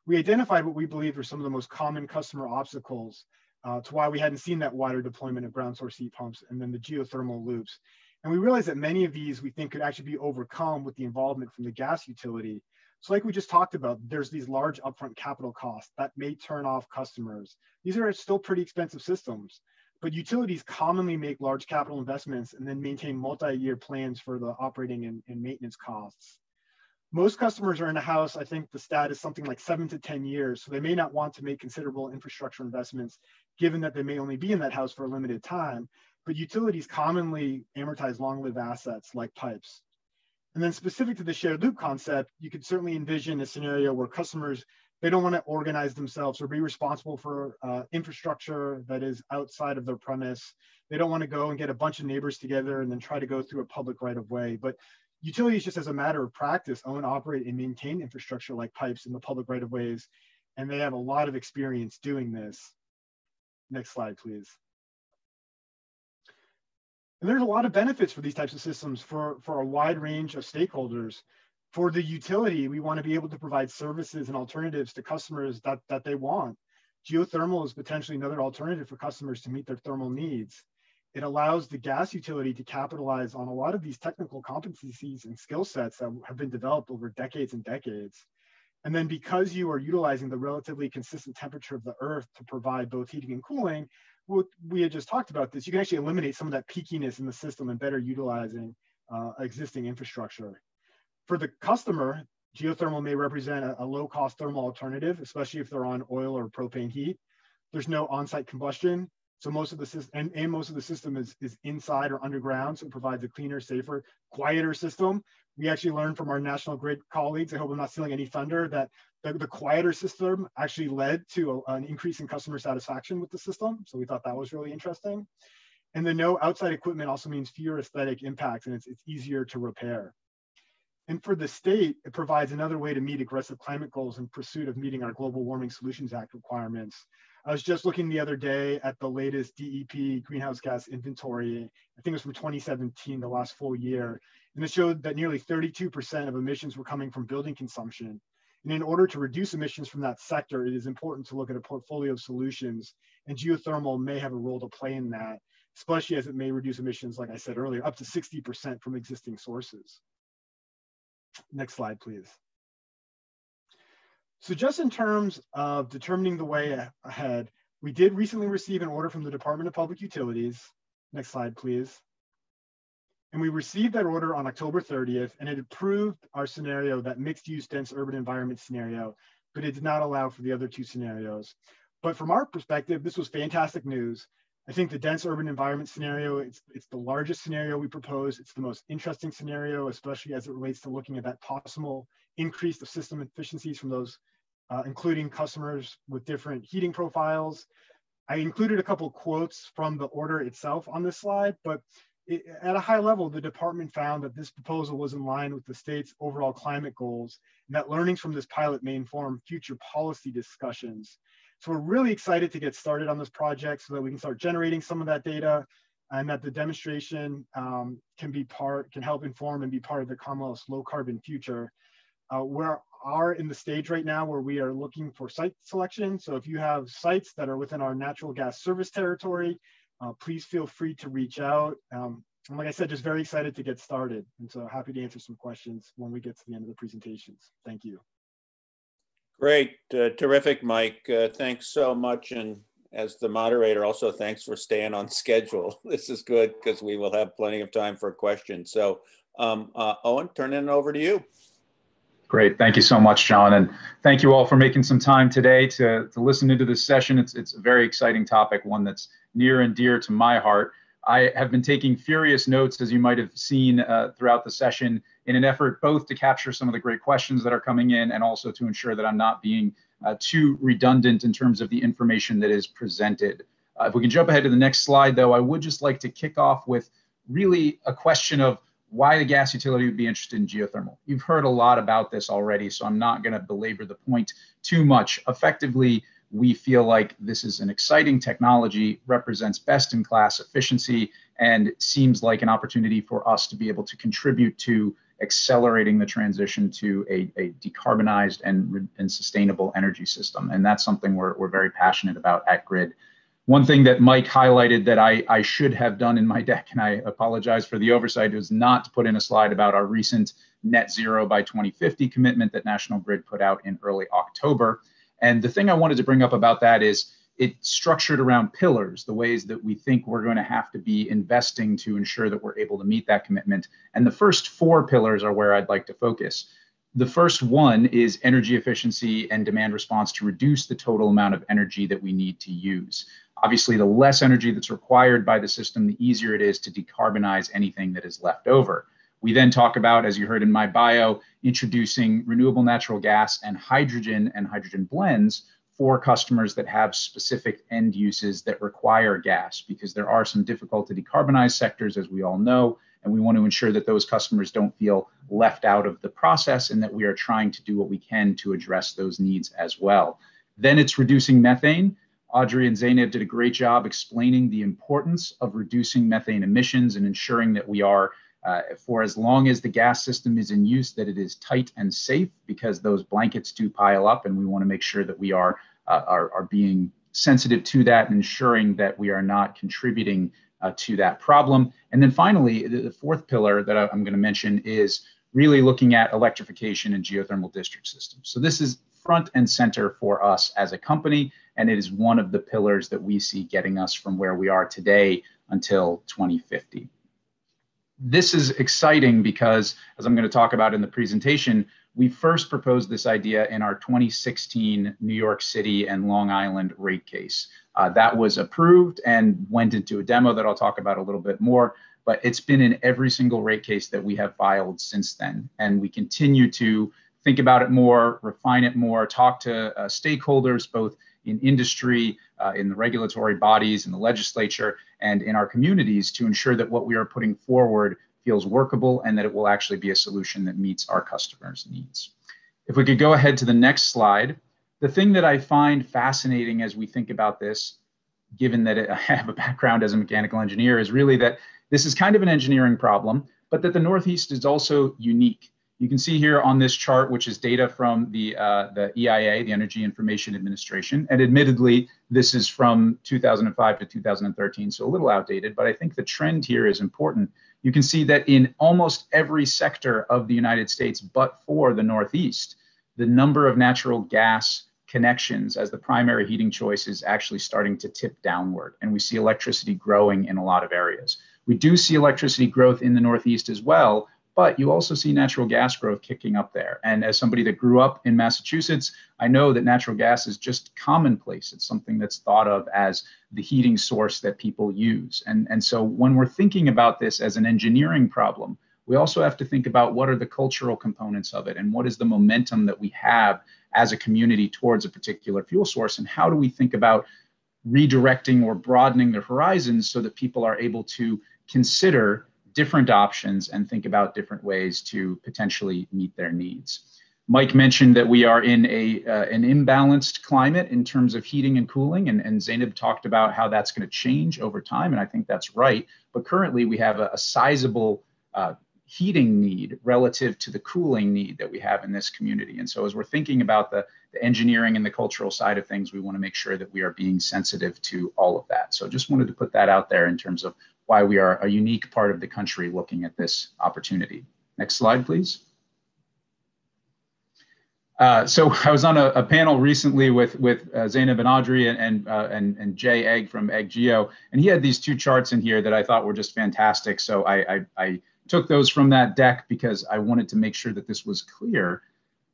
we identified what we believed were some of the most common customer obstacles to why we hadn't seen that wider deployment of ground source heat pumps and then the geothermal loops. And we realized that many of these we think could actually be overcome with the involvement from the gas utility. So like we just talked about, there's these large upfront capital costs that may turn off customers. These are still pretty expensive systems. But utilities commonly make large capital investments and then maintain multi-year plans for the operating and maintenance costs. Most customers are in a house, I think the stat is something like 7 to 10 years, so they may not want to make considerable infrastructure investments, given that they may only be in that house for a limited time. But utilities commonly amortize long-lived assets like pipes. And then specific to the shared loop concept, you could certainly envision a scenario where customers, they don't want to organize themselves or be responsible for infrastructure that is outside of their premise. They don't want to go and get a bunch of neighbors together and then try to go through a public right of way. But utilities, just as a matter of practice, own, operate, and maintain infrastructure like pipes in the public right of ways. And they have a lot of experience doing this. Next slide, please. And there's a lot of benefits for these types of systems for a wide range of stakeholders. For the utility, we want to be able to provide services and alternatives to customers that they want. Geothermal is potentially another alternative for customers to meet their thermal needs. It allows the gas utility to capitalize on a lot of these technical competencies and skill sets that have been developed over decades and decades. And then because you are utilizing the relatively consistent temperature of the earth to provide both heating and cooling, we had just talked about this, you can actually eliminate some of that peakiness in the system and better utilizing existing infrastructure. For the customer, geothermal may represent a low-cost thermal alternative, especially if they're on oil or propane heat. There's no on-site combustion, so most of the system, and most of the system is inside or underground, so it provides a cleaner, safer, quieter system. We actually learned from our National Grid colleagues, I hope I'm not stealing any thunder, that the quieter system actually led to an increase in customer satisfaction with the system. So we thought that was really interesting. And the no outside equipment also means fewer aesthetic impacts, and it's easier to repair. And for the state, it provides another way to meet aggressive climate goals in pursuit of meeting our Global Warming Solutions Act requirements. I was just looking the other day at the latest DEP greenhouse gas inventory. I think it was from 2017, the last full year. And it showed that nearly 32% of emissions were coming from building consumption. And in order to reduce emissions from that sector, it is important to look at a portfolio of solutions. And geothermal may have a role to play in that, especially as it may reduce emissions, like I said earlier, up to 60% from existing sources. Next slide, please. So just in terms of determining the way ahead, we did recently receive an order from the Department of Public Utilities. Next slide, please. And we received that order on October 30th, and it approved our scenario, that mixed-use dense urban environment scenario, but it did not allow for the other two scenarios. But from our perspective, this was fantastic news. I think the dense urban environment scenario, it's the largest scenario we propose. It's the most interesting scenario, especially as it relates to looking at that possible increase of system efficiencies from those, including customers with different heating profiles. I included a couple quotes from the order itself on this slide, but at a high level, the department found that this proposal was in line with the state's overall climate goals, and that learnings from this pilot may inform future policy discussions. So we're really excited to get started on this project so that we can start generating some of that data, and that the demonstration can help inform and be part of the Commonwealth's low carbon future. We are in the stage right now where we are looking for site selection. So if you have sites that are within our natural gas service territory, please feel free to reach out. And like I said, just very excited to get started. And so happy to answer some questions when we get to the end of the presentations. Thank you. Great, terrific, Mike. Thanks so much. And as the moderator, also thanks for staying on schedule. This is good because we will have plenty of time for questions. So Owen, turning it over to you. Great, thank you so much, John. And thank you all for making some time today to listen into this session. It's a very exciting topic, one that's near and dear to my heart. I have been taking furious notes, as you might have seen throughout the session, in an effort both to capture some of the great questions that are coming in and also to ensure that I'm not being too redundant in terms of the information that is presented. If we can jump ahead to the next slide, though, I would just like to kick off with really a question of why the gas utility would be interested in geothermal. You've heard a lot about this already, so I'm not going to belabor the point too much. Effectively, we feel like this is an exciting technology, represents best-in-class efficiency, and seems like an opportunity for us to be able to contribute to accelerating the transition to a decarbonized and sustainable energy system. And that's something we're very passionate about at GRID. One thing that Mike highlighted that I should have done in my deck, and I apologize for the oversight, was not to put in a slide about our recent net zero by 2050 commitment that National Grid put out in early October. And the thing I wanted to bring up about that is it's structured around pillars, the ways that we think we're going to have to be investing to ensure that we're able to meet that commitment. And the first four pillars are where I'd like to focus. The first one is energy efficiency and demand response to reduce the total amount of energy that we need to use. Obviously, the less energy that's required by the system, the easier it is to decarbonize anything that is left over. We then talk about, as you heard in my bio, introducing renewable natural gas and hydrogen blends for customers that have specific end uses that require gas, because there are some difficult to decarbonize sectors, as we all know, and we want to ensure that those customers don't feel left out of the process and that we are trying to do what we can to address those needs as well. Then it's reducing methane. Audrey and Zeyneb did a great job explaining the importance of reducing methane emissions and ensuring that we are, for as long as the gas system is in use, that it is tight and safe, because those blankets do pile up, and we want to make sure that we are being sensitive to that and ensuring that we are not contributing to that problem. And then finally, the fourth pillar that I'm going to mention is really looking at electrification and geothermal district systems. So this is front and center for us as a company, and it is one of the pillars that we see getting us from where we are today until 2050. This is exciting because, as I'm going to talk about in the presentation, we first proposed this idea in our 2016 New York City and Long Island rate case. That was approved and went into a demo that I'll talk about a little bit more, but it's been in every single rate case that we have filed since then. And we continue to think about it more, refine it more, talk to stakeholders, both in industry, in the regulatory bodies, in the legislature, and in our communities, to ensure that what we are putting forward feels workable and that it will actually be a solution that meets our customers' needs. If we could go ahead to the next slide. The thing that I find fascinating as we think about this, given that I have a background as a mechanical engineer, is really that this is kind of an engineering problem, but that the Northeast is also unique. You can see here on this chart, which is data from the EIA, the Energy Information Administration. And admittedly, this is from 2005 to 2013, so a little outdated, but I think the trend here is important. You can see that in almost every sector of the United States, but for the Northeast, the number of natural gas connections as the primary heating choice is actually starting to tip downward. And we see electricity growing in a lot of areas. We do see electricity growth in the Northeast as well, but you also see natural gas growth kicking up there. And as somebody that grew up in Massachusetts, I know that natural gas is just commonplace. It's something that's thought of as the heating source that people use. And so when we're thinking about this as an engineering problem, we also have to think about what are the cultural components of it and what is the momentum that we have as a community towards a particular fuel source, and how do we think about redirecting or broadening their horizons so that people are able to consider different options and think about different ways to potentially meet their needs. Mike mentioned that we are in an imbalanced climate in terms of heating and cooling, and Zeyneb talked about how that's going to change over time, and I think that's right. But currently we have a sizable heating need relative to the cooling need that we have in this community. And so as we're thinking about the engineering and the cultural side of things, we want to make sure that we are being sensitive to all of that. So just wanted to put that out there in terms of why we are a unique part of the country looking at this opportunity. Next slide, please. So I was on a panel recently with Zeyneb and Audrey and Jay Egg from Egg Geo, and he had these two charts in here that I thought were just fantastic. So I took those from that deck because I wanted to make sure that this was clear.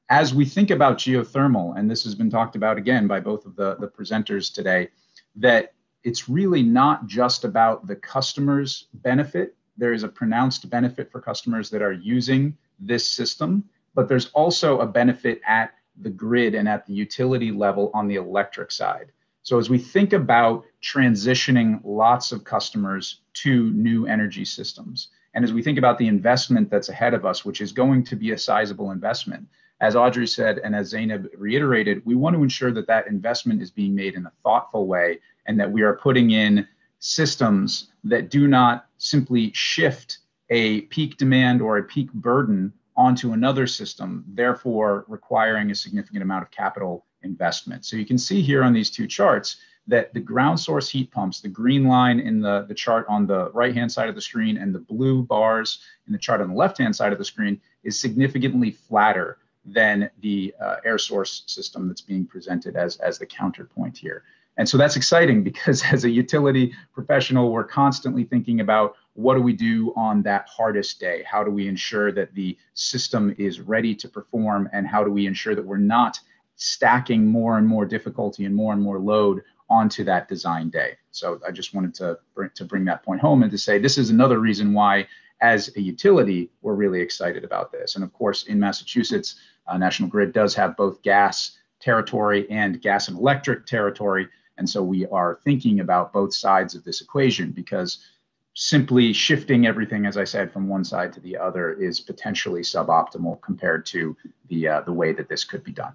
As we think about geothermal, and this has been talked about again by both of the presenters today, that it's really not just about the customer's benefit. There is a pronounced benefit for customers that are using this system, but there's also a benefit at the grid and at the utility level on the electric side. So as we think about transitioning lots of customers to new energy systems, and as we think about the investment that's ahead of us, which is going to be a sizable investment, as Audrey said, and as Zeyneb reiterated, we want to ensure that that investment is being made in a thoughtful way and that we are putting in systems that do not simply shift a peak demand or a peak burden onto another system, therefore requiring a significant amount of capital investment. So you can see here on these two charts that the ground source heat pumps, the green line in the chart on the right-hand side of the screen and the blue bars in the chart on the left-hand side of the screen, is significantly flatter than the air source system that's being presented as the counterpoint here. And so that's exciting because as a utility professional, we're constantly thinking about what do we do on that hardest day? How do we ensure that the system is ready to perform? And how do we ensure that we're not stacking more and more difficulty and more load onto that design day? So I just wanted to bring that point home and to say this is another reason why, as a utility, we're really excited about this. And of course, in Massachusetts, National Grid does have both gas territory and gas and electric territory. And so we are thinking about both sides of this equation, because simply shifting everything, as I said, from one side to the other is potentially suboptimal compared to the way that this could be done.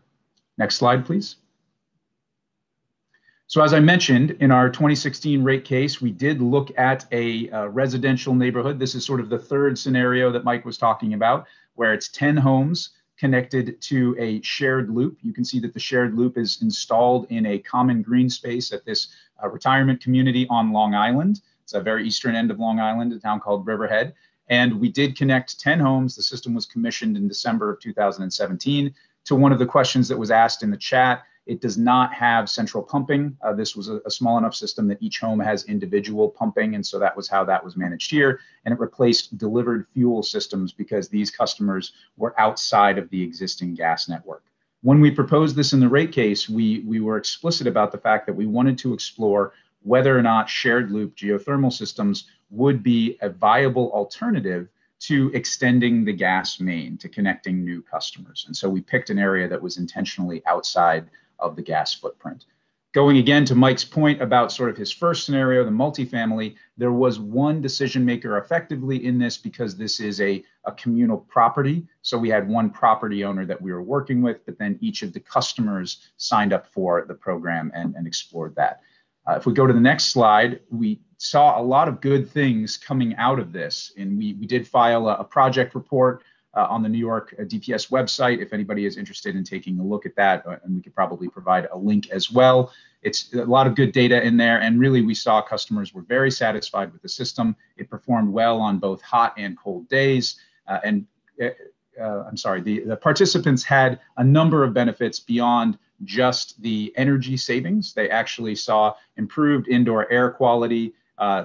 Next slide, please. So as I mentioned, in our 2016 rate case, we did look at a residential neighborhood. This is sort of the third scenario that Mike was talking about, where it's 10 homes connected to a shared loop. You can see that the shared loop is installed in a common green space at this retirement community on Long Island. It's a very eastern end of Long Island, a town called Riverhead. And we did connect 10 homes. The system was commissioned in December of 2017. To one of the questions that was asked in the chat, it does not have central pumping. This was a small enough system that each home has individual pumping, and so that was how that was managed here. And it replaced delivered fuel systems because these customers were outside of the existing gas network. When we proposed this in the rate case, we were explicit about the fact that we wanted to explore whether or not shared loop geothermal systems would be a viable alternative to extending the gas main, to connecting new customers. And so we picked an area that was intentionally outside of the gas footprint. Going again to Mike's point about sort of his first scenario, the multifamily, there was one decision maker effectively in this because this is a communal property. So we had one property owner that we were working with, but then each of the customers signed up for the program and explored that. If we go to the next slide, we saw a lot of good things coming out of this. And we did file a project report on the New York DPS website, if anybody is interested in taking a look at that, and we could probably provide a link as well. It's a lot of good data in there, and really we saw customers were very satisfied with the system. It performed well on both hot and cold days, the participants had a number of benefits beyond just the energy savings. They actually saw improved indoor air quality.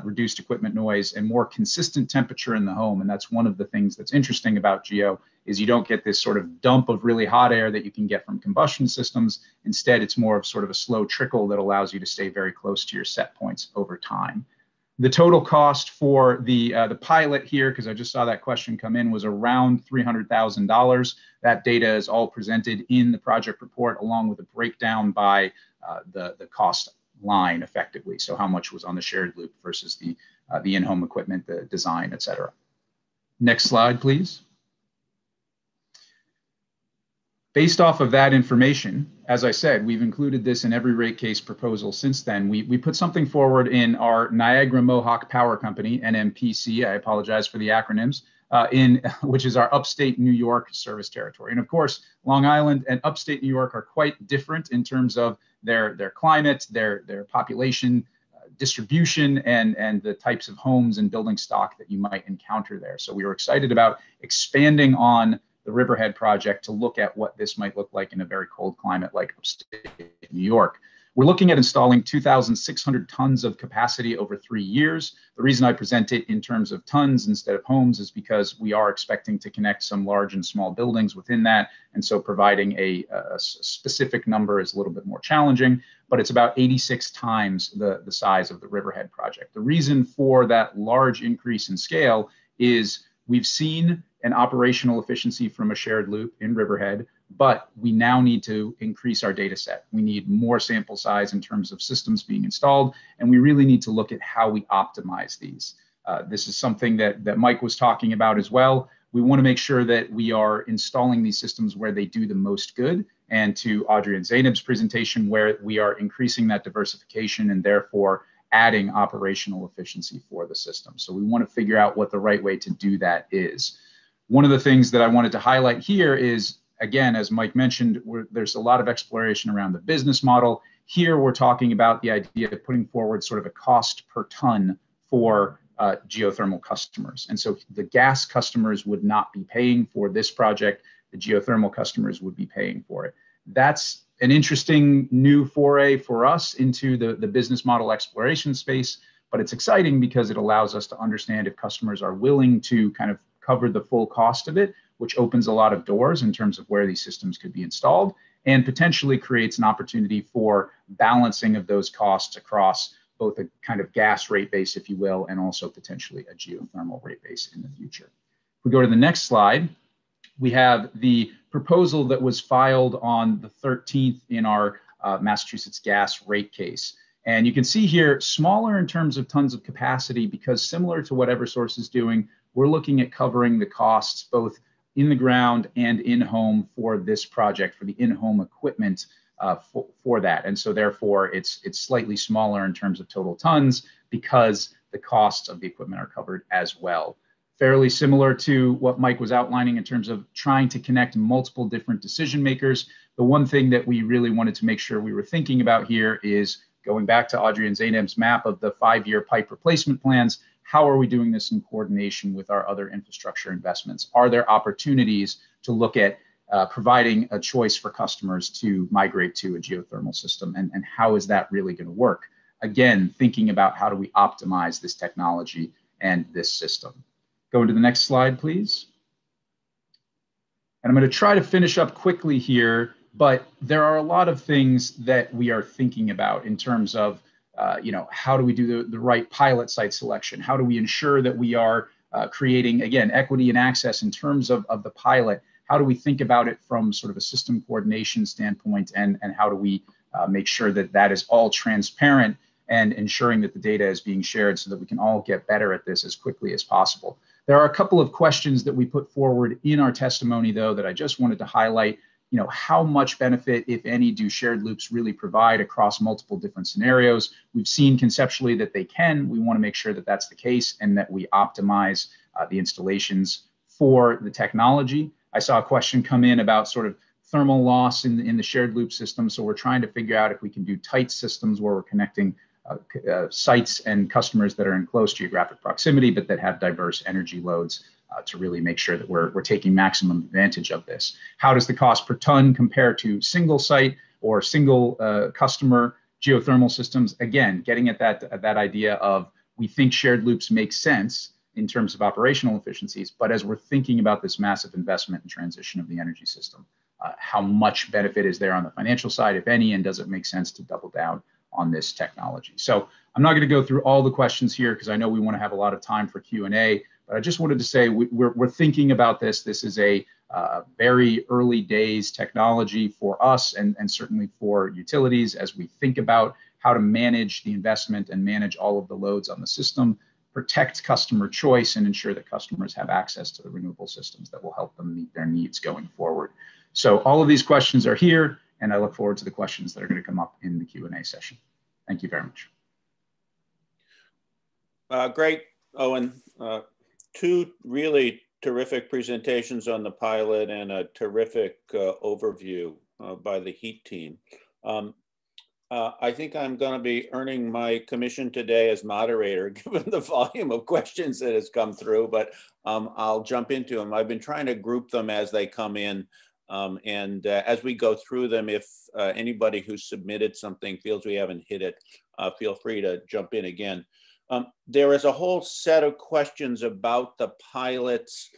reduced equipment noise, and more consistent temperature in the home. And that's one of the things that's interesting about Geo, is you don't get this sort of dump of really hot air that you can get from combustion systems. Instead, it's more of sort of a slow trickle that allows you to stay very close to your set points over time. The total cost for the pilot here, because I just saw that question come in, was around $300,000. That data is all presented in the project report, along with a breakdown by the cost line effectively. So how much was on the shared loop versus the in-home equipment, the design, et cetera. Next slide, please. Based off of that information, as I said, we've included this in every rate case proposal since then. We put something forward in our Niagara Mohawk Power Company, NMPC, I apologize for the acronyms, which is our upstate New York service territory. And of course, Long Island and upstate New York are quite different in terms of their climate, their population distribution, and the types of homes and building stock that you might encounter there. So we were excited about expanding on the Riverhead project to look at what this might look like in a very cold climate like upstate New York. We're looking at installing 2,600 tons of capacity over 3 years. The reason I present it in terms of tons instead of homes is because we are expecting to connect some large and small buildings within that. And so providing a specific number is a little bit more challenging, but it's about 86 times the size of the Riverhead project. The reason for that large increase in scale is we've seen an operational efficiency from a shared loop in Riverhead, but we now need to increase our data set. We need more sample size in terms of systems being installed, and we really need to look at how we optimize these. This is something that Mike was talking about as well. We want to make sure that we are installing these systems where they do the most good, and to Audrey and Zeyneb's presentation, where we are increasing that diversification and therefore adding operational efficiency for the system. So we want to figure out what the right way to do that is. One of the things that I wanted to highlight here is, again, as Mike mentioned, there's a lot of exploration around the business model. Here, we're talking about the idea of putting forward sort of a cost per ton for geothermal customers. And so the gas customers would not be paying for this project. The geothermal customers would be paying for it. That's an interesting new foray for us into the business model exploration space, but it's exciting because it allows us to understand if customers are willing to kind of cover the full cost of it, which opens a lot of doors in terms of where these systems could be installed, and potentially creates an opportunity for balancing of those costs across both a kind of gas rate base, if you will, and also potentially a geothermal rate base in the future. If we go to the next slide, we have the proposal that was filed on the 13th in our Massachusetts gas rate case. And you can see here, smaller in terms of tons of capacity, because similar to what Eversource is doing, we're looking at covering the costs both in the ground and in-home for this project, for the in-home equipment for that. And so therefore, it's slightly smaller in terms of total tons because the costs of the equipment are covered as well. Fairly similar to what Mike was outlining in terms of trying to connect multiple different decision makers. The one thing that we really wanted to make sure we were thinking about here is going back to Audrey and Zeyneb's map of the 5-year pipe replacement plans. How are we doing this in coordination with our other infrastructure investments? Are there opportunities to look at providing a choice for customers to migrate to a geothermal system? And how is that really going to work? Again, thinking about how do we optimize this technology and this system. Go to the next slide, please. And I'm going to try to finish up quickly here, but there are a lot of things that we are thinking about in terms of how do we do the right pilot site selection? How do we ensure that we are creating, again, equity and access in terms of the pilot? How do we think about it from sort of a system coordination standpoint? And how do we make sure that that is all transparent and ensuring that the data is being shared so that we can all get better at this as quickly as possible? There are a couple of questions that we put forward in our testimony, though, that I just wanted to highlight. How much benefit, if any, do shared loops really provide across multiple different scenarios? We've seen conceptually that they can. We want to make sure that that's the case and that we optimize the installations for the technology. I saw a question come in about sort of thermal loss in the shared loop system. So we're trying to figure out if we can do tight systems where we're connecting sites and customers that are in close geographic proximity, but that have diverse energy loads to really make sure that we're taking maximum advantage of this. How does the cost per ton compare to single site or single customer geothermal systems? Again, getting at that idea of we think shared loops make sense in terms of operational efficiencies, but as we're thinking about this massive investment and transition of the energy system, how much benefit is there on the financial side, if any, and does it make sense to double down on this technology? So I'm not going to go through all the questions here because I know we want to have a lot of time for Q&A, but I just wanted to say we're thinking about this. This is a very early days technology for us and certainly for utilities as we think about how to manage the investment and manage all of the loads on the system, protect customer choice, and ensure that customers have access to the renewable systems that will help them meet their needs going forward. So all of these questions are here, and I look forward to the questions that are going to come up in the Q&A session. Thank you very much. Great, Owen. Two really terrific presentations on the pilot and a terrific overview by the HEET team. I think I'm going to be earning my commission today as moderator, given the volume of questions that has come through, but I'll jump into them. I've been trying to group them as they come in. As we go through them, if anybody who submitted something feels we haven't hit it, feel free to jump in again. There is a whole set of questions about the pilots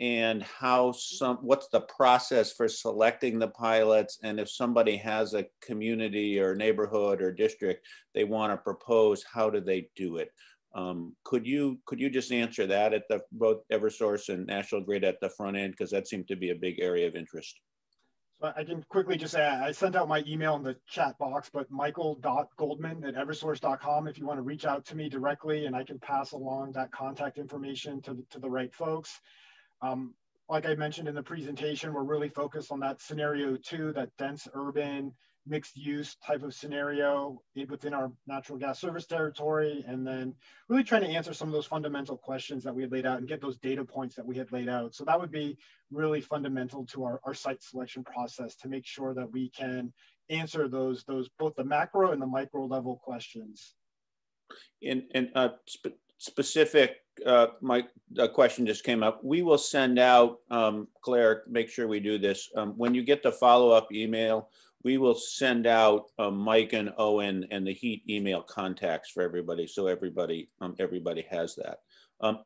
and what's the process for selecting the pilots, and if somebody has a community or neighborhood or district they want to propose, how do they do it? Could you just answer that at both Eversource and National Grid at the front end, because that seemed to be a big area of interest. So I can quickly just add, I sent out my email in the chat box, but michael.goldman@eversource.com if you want to reach out to me directly, and I can pass along that contact information to the right folks. Like I mentioned in the presentation, we're really focused on that scenario 2, that dense urban mixed use type of scenario within our natural gas service territory, and then really trying to answer some of those fundamental questions that we had laid out and get those data points that we had laid out. So that would be really fundamental to our site selection process to make sure that we can answer those both the macro and the micro level questions. Specific, my question just came up. We will send out, Claire, make sure we do this. When you get the follow-up email, we will send out Mike and Owen and the HEET email contacts for everybody, so everybody has that.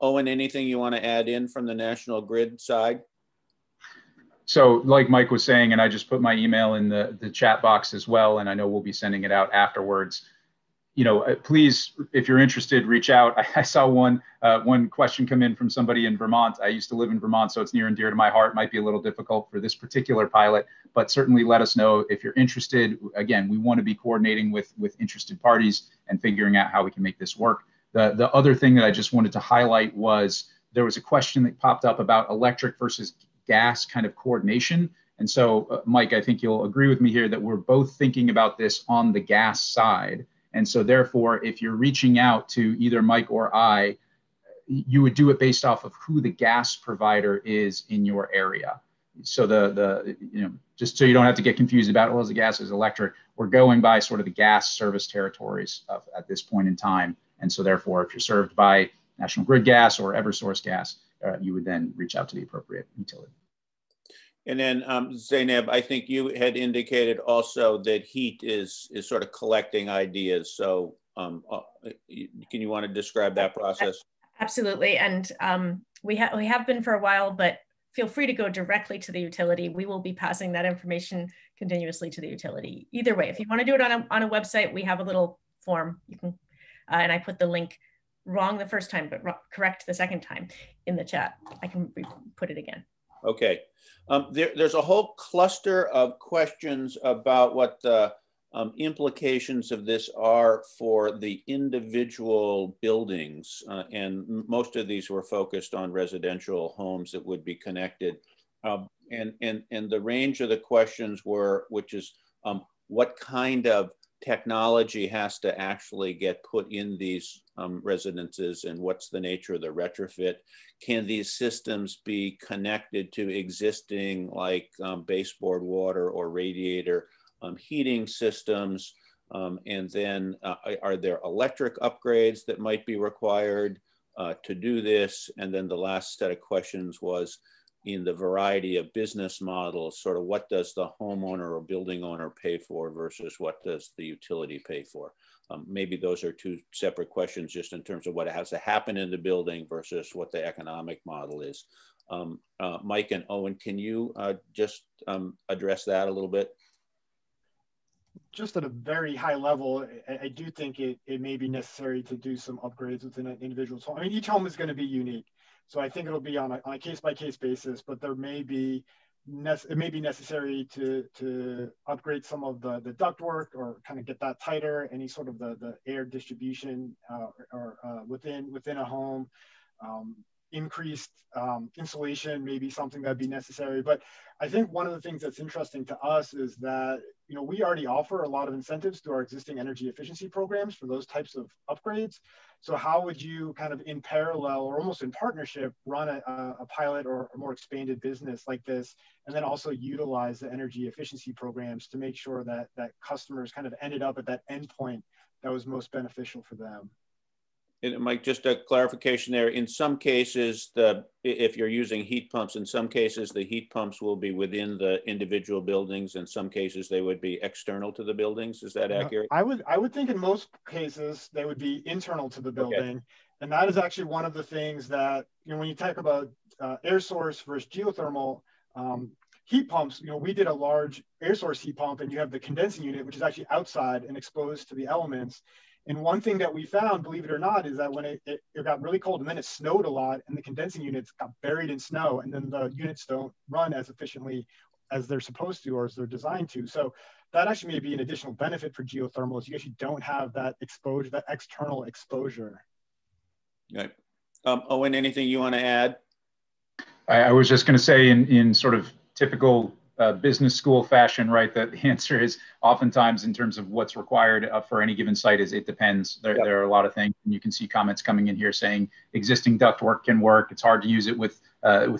Owen, anything you want to add in from the National Grid side? So like Mike was saying, and I just put my email in the chat box as well, and I know we'll be sending it out afterwards. You know, please, if you're interested, reach out. I saw one question come in from somebody in Vermont. I used to live in Vermont, so it's near and dear to my heart. Might be a little difficult for this particular pilot, but certainly let us know if you're interested. Again, we want to be coordinating with interested parties and figuring out how we can make this work. The other thing that I just wanted to highlight was there was a question that popped up about electric versus gas kind of coordination. And so, Mike, I think you'll agree with me here that we're both thinking about this on the gas side. And so therefore, if you're reaching out to either Mike or I, you would do it based off of who the gas provider is in your area. So just so you don't have to get confused about, well, is the gas is electric, we're going by sort of the gas service territories at this point in time. And so therefore, if you're served by National Grid Gas or Eversource Gas, you would then reach out to the appropriate utility. And then Zeyneb, I think you had indicated also that HEET is sort of collecting ideas. So can you want to describe that process? Absolutely. And we have been for a while, but feel free to go directly to the utility. We will be passing that information continuously to the utility. Either way, if you want to do it on a website, we have a little form. You can, and I put the link wrong the first time, but correct the second time in the chat. I can put it again. Okay. There's a whole cluster of questions about what the implications of this are for the individual buildings. And most of these were focused on residential homes that would be connected. And the range of the questions were, which is what kind of technology has to actually get put in these residences, and what's the nature of the retrofit? Can these systems be connected to existing like baseboard water or radiator heating systems? And then are there electric upgrades that might be required to do this? And then the last set of questions was, in the variety of business models, sort of what does the homeowner or building owner pay for versus what does the utility pay for? Maybe those are two separate questions just in terms of what has to happen in the building versus what the economic model is. Mike and Owen, can you just address that a little bit? Just at a very high level, I do think it may be necessary to do some upgrades within an individual's home. I mean, each home is going to be unique. So I think it'll be on a case-by-case basis, but there may be it may be necessary to upgrade some of the ductwork or kind of get that tighter, any sort of the air distribution within a home. Increased insulation may be something that'd be necessary. But I think one of the things that's interesting to us is that, you know, we already offer a lot of incentives through our existing energy efficiency programs for those types of upgrades. So how would you kind of in parallel or almost in partnership run a pilot or a more expanded business like this, and then also utilize the energy efficiency programs to make sure that customers kind of ended up at that endpoint that was most beneficial for them? And Mike, just a clarification there. In some cases, if you're using heat pumps, in some cases, the heat pumps will be within the individual buildings. In some cases, they would be external to the buildings. Is that accurate? I would think in most cases, they would be internal to the building. Okay. And that is actually one of the things that, you know, when you talk about air source versus geothermal heat pumps, you know, we did a large air source heat pump, and you have the condensing unit, which is actually outside and exposed to the elements. And one thing that we found, believe it or not, is that when it got really cold and then it snowed a lot and the condensing units got buried in snow, and then the units don't run as efficiently as they're supposed to or as they're designed to. So that actually may be an additional benefit for geothermal, is you actually don't have that exposure, that external exposure. Right. Owen, anything you want to add? I was just going to say in sort of typical business school fashion, right, that the answer is oftentimes in terms of what's required for any given site is it depends. There are a lot of things, and you can see comments coming in here saying existing ductwork can work. It's hard to use it with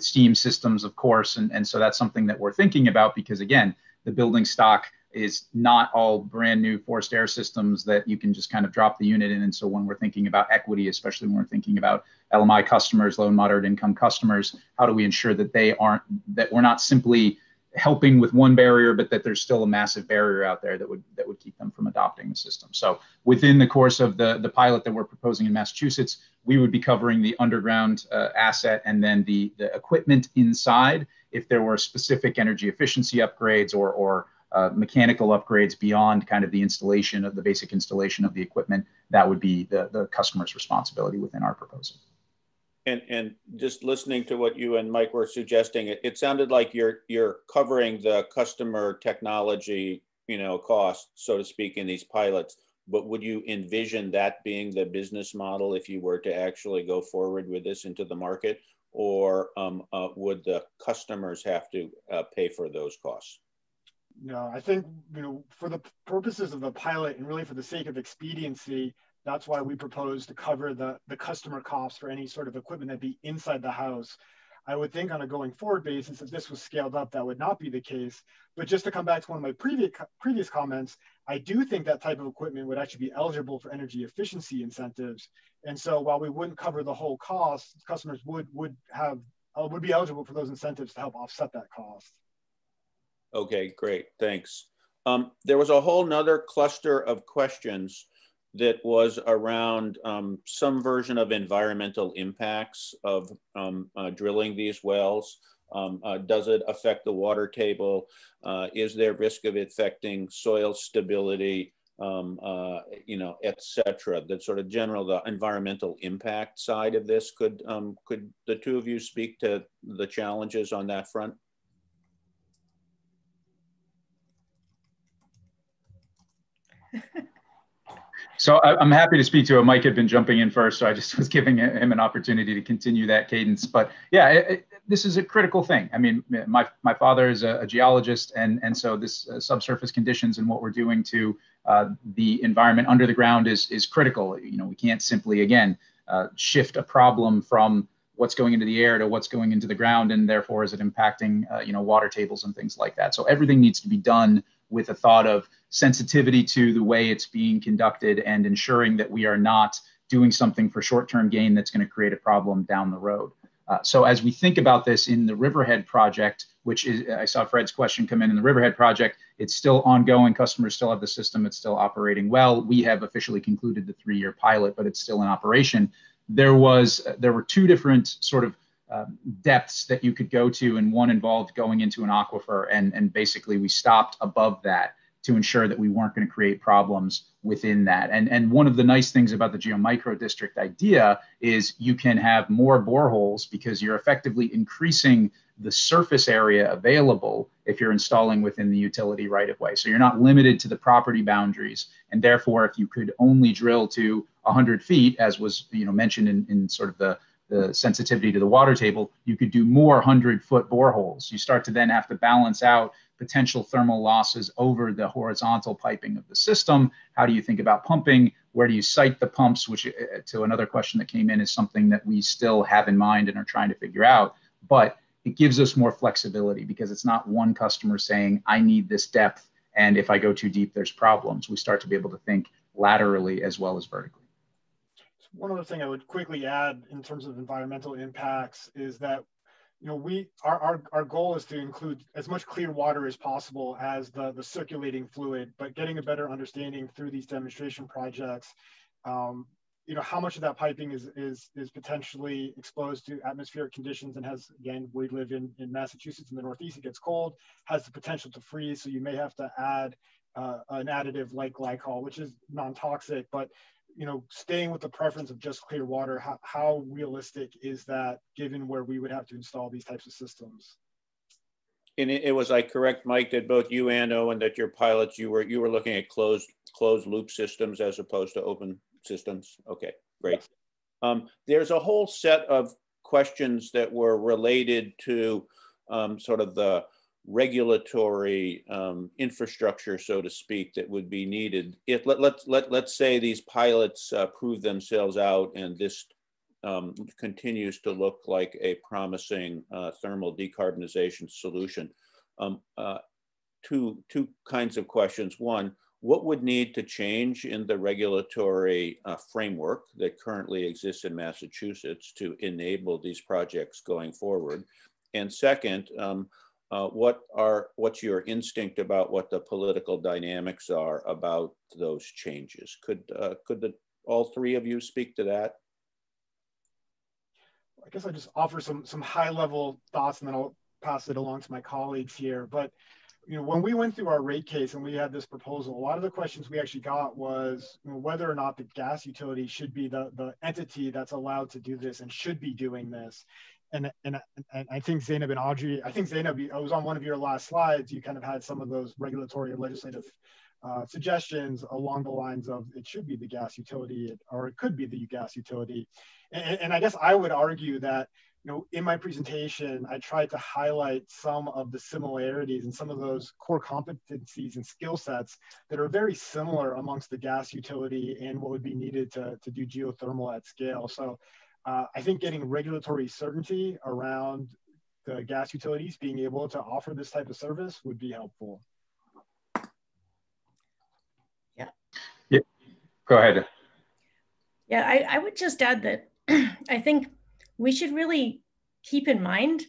steam systems, of course, and so that's something that we're thinking about, because again, the building stock is not all brand new forced air systems that you can just kind of drop the unit in. And so when we're thinking about equity, especially when we're thinking about LMI customers, low and moderate income customers, how do we ensure that that we're not simply helping with one barrier, but that there's still a massive barrier out there that would keep them from adopting the system. So within the course of the pilot that we're proposing in Massachusetts, we would be covering the underground asset and then the equipment inside. If there were specific energy efficiency upgrades or mechanical upgrades beyond kind of the installation of the basic installation of the equipment, that would be the customer's responsibility within our proposal. And just listening to what you and Mike were suggesting, it sounded like you're covering the customer technology, you know, cost, so to speak, in these pilots. But would you envision that being the business model if you were to actually go forward with this into the market, or would the customers have to pay for those costs? No, I think, you know, for the purposes of the pilot and really for the sake of expediency, that's why we propose to cover the customer costs for any sort of equipment that be inside the house. I would think on a going forward basis, if this was scaled up, that would not be the case. But just to come back to one of my previous comments, I do think that type of equipment would actually be eligible for energy efficiency incentives. And so while we wouldn't cover the whole cost, customers would be eligible for those incentives to help offset that cost. Okay, great, thanks. There was a whole nother cluster of questions that was around some version of environmental impacts of drilling these wells. Does it affect the water table? Is there risk of it affecting soil stability, you know, et cetera? The sort of the environmental impact side of this. Could the two of you speak to the challenges on that front? So I'm happy to speak to it. Mike had been jumping in first, so I just was giving him an opportunity to continue that cadence. But yeah, this is a critical thing. I mean, my father is a geologist, and so this subsurface conditions and what we're doing to the environment under the ground is critical. You know, we can't simply, again, shift a problem from what's going into the air to what's going into the ground, and therefore is it impacting you know, water tables and things like that. So everything needs to be done with a thought of sensitivity to the way it's being conducted and ensuring that we are not doing something for short-term gain that's going to create a problem down the road. So as we think about this in the Riverhead project, which is, I saw Fred's question come in the Riverhead project, it's still ongoing. Customers still have the system. It's still operating well. We have officially concluded the 3-year pilot, but it's still in operation. There were 2 different sort of depths that you could go to, and one involved going into an aquifer, and basically we stopped above that to ensure that we weren't going to create problems within that. And one of the nice things about the GeoMicroDistrict idea is you can have more boreholes because you're effectively increasing the surface area available if you're installing within the utility right of way. So you're not limited to the property boundaries. And therefore, if you could only drill to 100 feet, as was mentioned in sort of the sensitivity to the water table, you could do more 100-foot boreholes. You start to then have to balance out potential thermal losses over the horizontal piping of the system. How do you think about pumping? Where do you site the pumps? Which, to another question that came in, is something that we still have in mind and are trying to figure out. But it gives us more flexibility because it's not one customer saying, I need this depth, and if I go too deep, there's problems. We start to be able to think laterally as well as vertically. One other thing I would quickly add in terms of environmental impacts is that our goal is to include as much clear water as possible as the circulating fluid, but getting a better understanding through these demonstration projects, how much of that piping is potentially exposed to atmospheric conditions and has, again, we live in Massachusetts in the Northeast, it gets cold, has the potential to freeze, so you may have to add an additive like glycol, which is non-toxic, but staying with the preference of just clear water, how realistic is that given where we would have to install these types of systems? And it was, I correct, Mike, that both you and Owen, that your pilots, you were looking at closed loop systems as opposed to open systems. Okay, great. There's a whole set of questions that were related to sort of the regulatory infrastructure, so to speak, that would be needed. If let's say these pilots prove themselves out and this continues to look like a promising thermal decarbonization solution. Two kinds of questions. One, what would need to change in the regulatory framework that currently exists in Massachusetts to enable these projects going forward? And second, what's your instinct about what the political dynamics are about those changes? Could all 3 of you speak to that? I guess I just offer some high level thoughts and then I'll pass it along to my colleagues here. But when we went through our rate case and we had this proposal, a lot of the questions we actually got was whether or not the gas utility should be the entity that's allowed to do this and should be doing this. And I think Zeyneb and Audrey, I think Zeyneb, I was on one of your last slides, you kind of had some of those regulatory or legislative suggestions along the lines of it should be the gas utility or it could be the gas utility. And I guess I would argue that, in my presentation, I tried to highlight some of the similarities and some of those core competencies and skill sets that are very similar amongst the gas utility and what would be needed to do geothermal at scale. So I think getting regulatory certainty around the gas utilities being able to offer this type of service would be helpful. Yeah. Go ahead. Yeah, I would just add that I think we should really keep in mind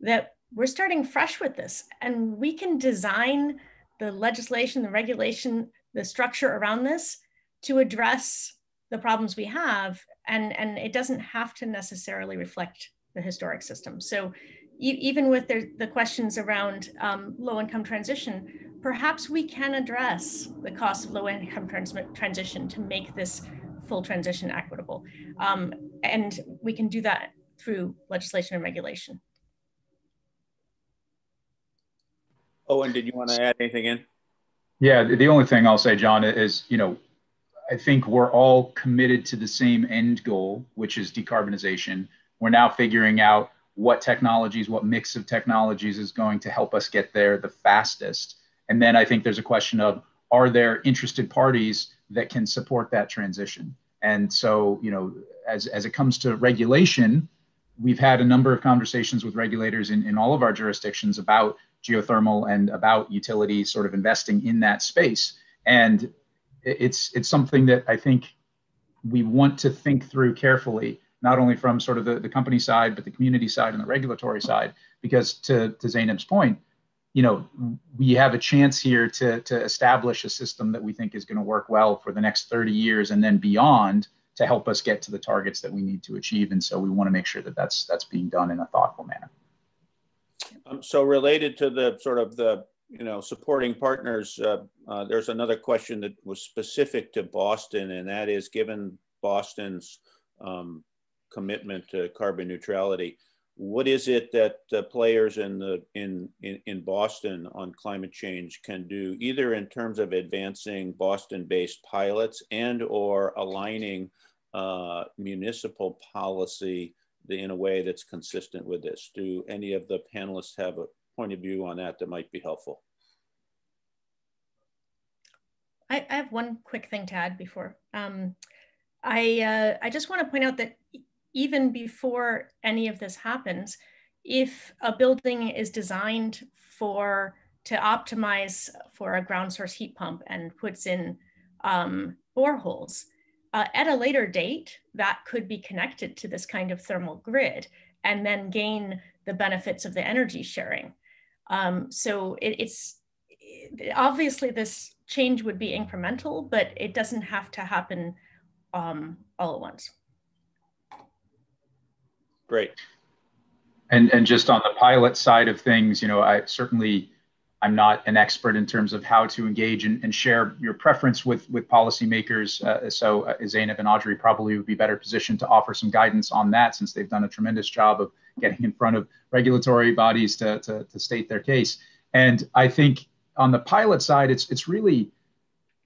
that we're starting fresh with this, and we can design the legislation, the regulation, the structure around this to address the problems we have, and it doesn't have to necessarily reflect the historic system. So even with the questions around low-income transition, perhaps we can address the cost of low-income transition to make this full transition equitable. And we can do that through legislation and regulation. Owen, did you want to add anything in? Yeah, the only thing I'll say, John, is, I think we're all committed to the same end goal, which is decarbonization. We're now figuring out what technologies, what mix of technologies is going to help us get there the fastest. And then I think there's a question of, are there interested parties that can support that transition? And so, as it comes to regulation, we've had a number of conversations with regulators in all of our jurisdictions about geothermal and about utility sort of investing in that space. And it's something that I think we want to think through carefully. not only from sort of the company side, but the community side and the regulatory side, because to Zeynep's point, you know, we have a chance here to establish a system that we think is going to work well for the next 30 years and then beyond to help us get to the targets that we need to achieve. And so we want to make sure that that's being done in a thoughtful manner. So related to the sort of the, you know, supporting partners, there's another question that was specific to Boston, and that is, given Boston's commitment to carbon neutrality, what is it that the players in Boston on climate change can do, either in terms of advancing Boston-based pilots and or aligning municipal policy in a way that's consistent with this? Do any of the panelists have a point of view on that that might be helpful? I have one quick thing to add before. I just want to point out that even before any of this happens, if a building is designed to optimize for a ground source heat pump and puts in boreholes, at a later date, that could be connected to this kind of thermal grid and then gain the benefits of the energy sharing. So it's obviously this change would be incremental, but it doesn't have to happen all at once. Great. And just on the pilot side of things, you know, I'm not an expert in terms of how to engage and share your preference with policymakers. So Zeynep and Audrey probably would be better positioned to offer some guidance on that, since they've done a tremendous job of getting in front of regulatory bodies to state their case. And I think on the pilot side, it's really,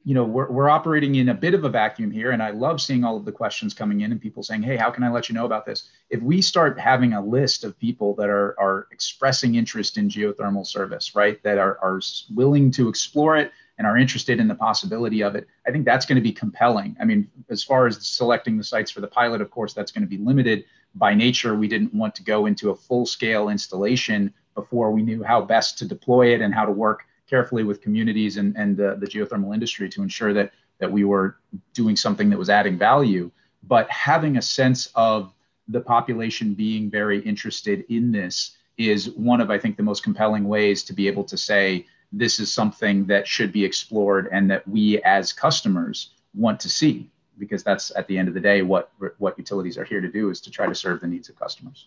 you know, we're operating in a bit of a vacuum here. And I love seeing all of the questions coming in and people saying, hey, how can I let you know about this? If we start having a list of people that are expressing interest in geothermal service, right, that are willing to explore it and are interested in the possibility of it, I think that's going to be compelling. I mean, as far as selecting the sites for the pilot, of course, that's going to be limited by nature. We didn't want to go into a full-scale installation before we knew how best to deploy it and how to work carefully with communities and the geothermal industry to ensure that we were doing something that was adding value. But having a sense of the population being very interested in this is one of, I think, the most compelling ways to be able to say this is something that should be explored and that we as customers want to see, because that's at the end of the day what utilities are here to do, is to try to serve the needs of customers.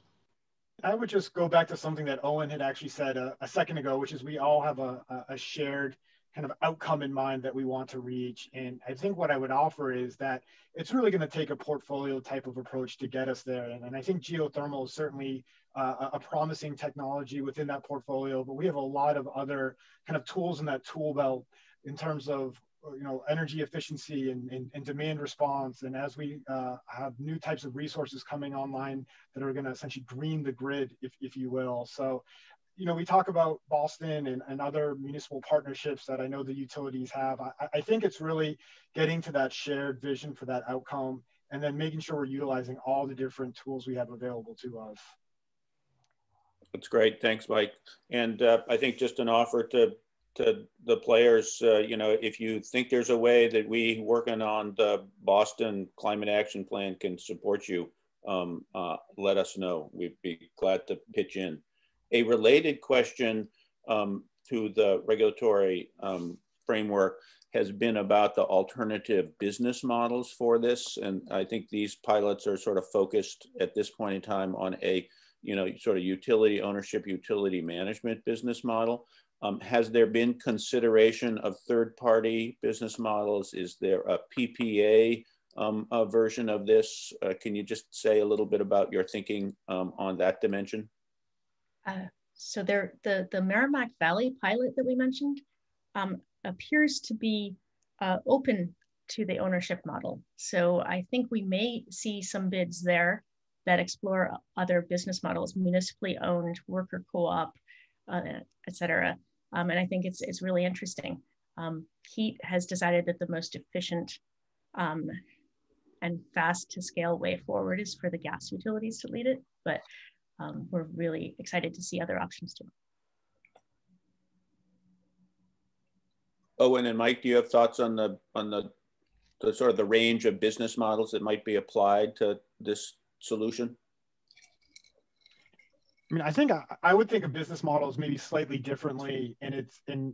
I would just go back to something that Owen had actually said a second ago, which is we all have a shared kind of outcome in mind that we want to reach. And I think what I would offer is that it's really going to take a portfolio type of approach to get us there. And I think geothermal is certainly a promising technology within that portfolio, but we have a lot of other kind of tools in that tool belt in terms of, you know, energy efficiency and demand response. And as we have new types of resources coming online that are going to essentially green the grid, if you will. So, you know, we talk about Boston and other municipal partnerships that I know the utilities have. I think it's really getting to that shared vision for that outcome, and then making sure we're utilizing all the different tools we have available to us. That's great. Thanks, Mike. And I think just an offer to the players, you know, if you think there's a way that we working on the Boston Climate Action Plan can support you, let us know. We'd be glad to pitch in. A related question to the regulatory framework has been about the alternative business models for this. And I think these pilots are sort of focused at this point in time on a, you know, sort of utility ownership, utility management business model. Has there been consideration of third-party business models? Is there a PPA version of this? Can you just say a little bit about your thinking on that dimension? So the Merrimack Valley pilot that we mentioned appears to be open to the ownership model. So I think we may see some bids there that explore other business models, municipally owned, worker co-op, et cetera. And I think it's really interesting. HEET has decided that the most efficient and fast to scale way forward is for the gas utilities to lead it, but we're really excited to see other options too. Owen and Mike, do you have thoughts on the sort of the range of business models that might be applied to this solution? I mean, I think I would think of business models maybe slightly differently, and it's in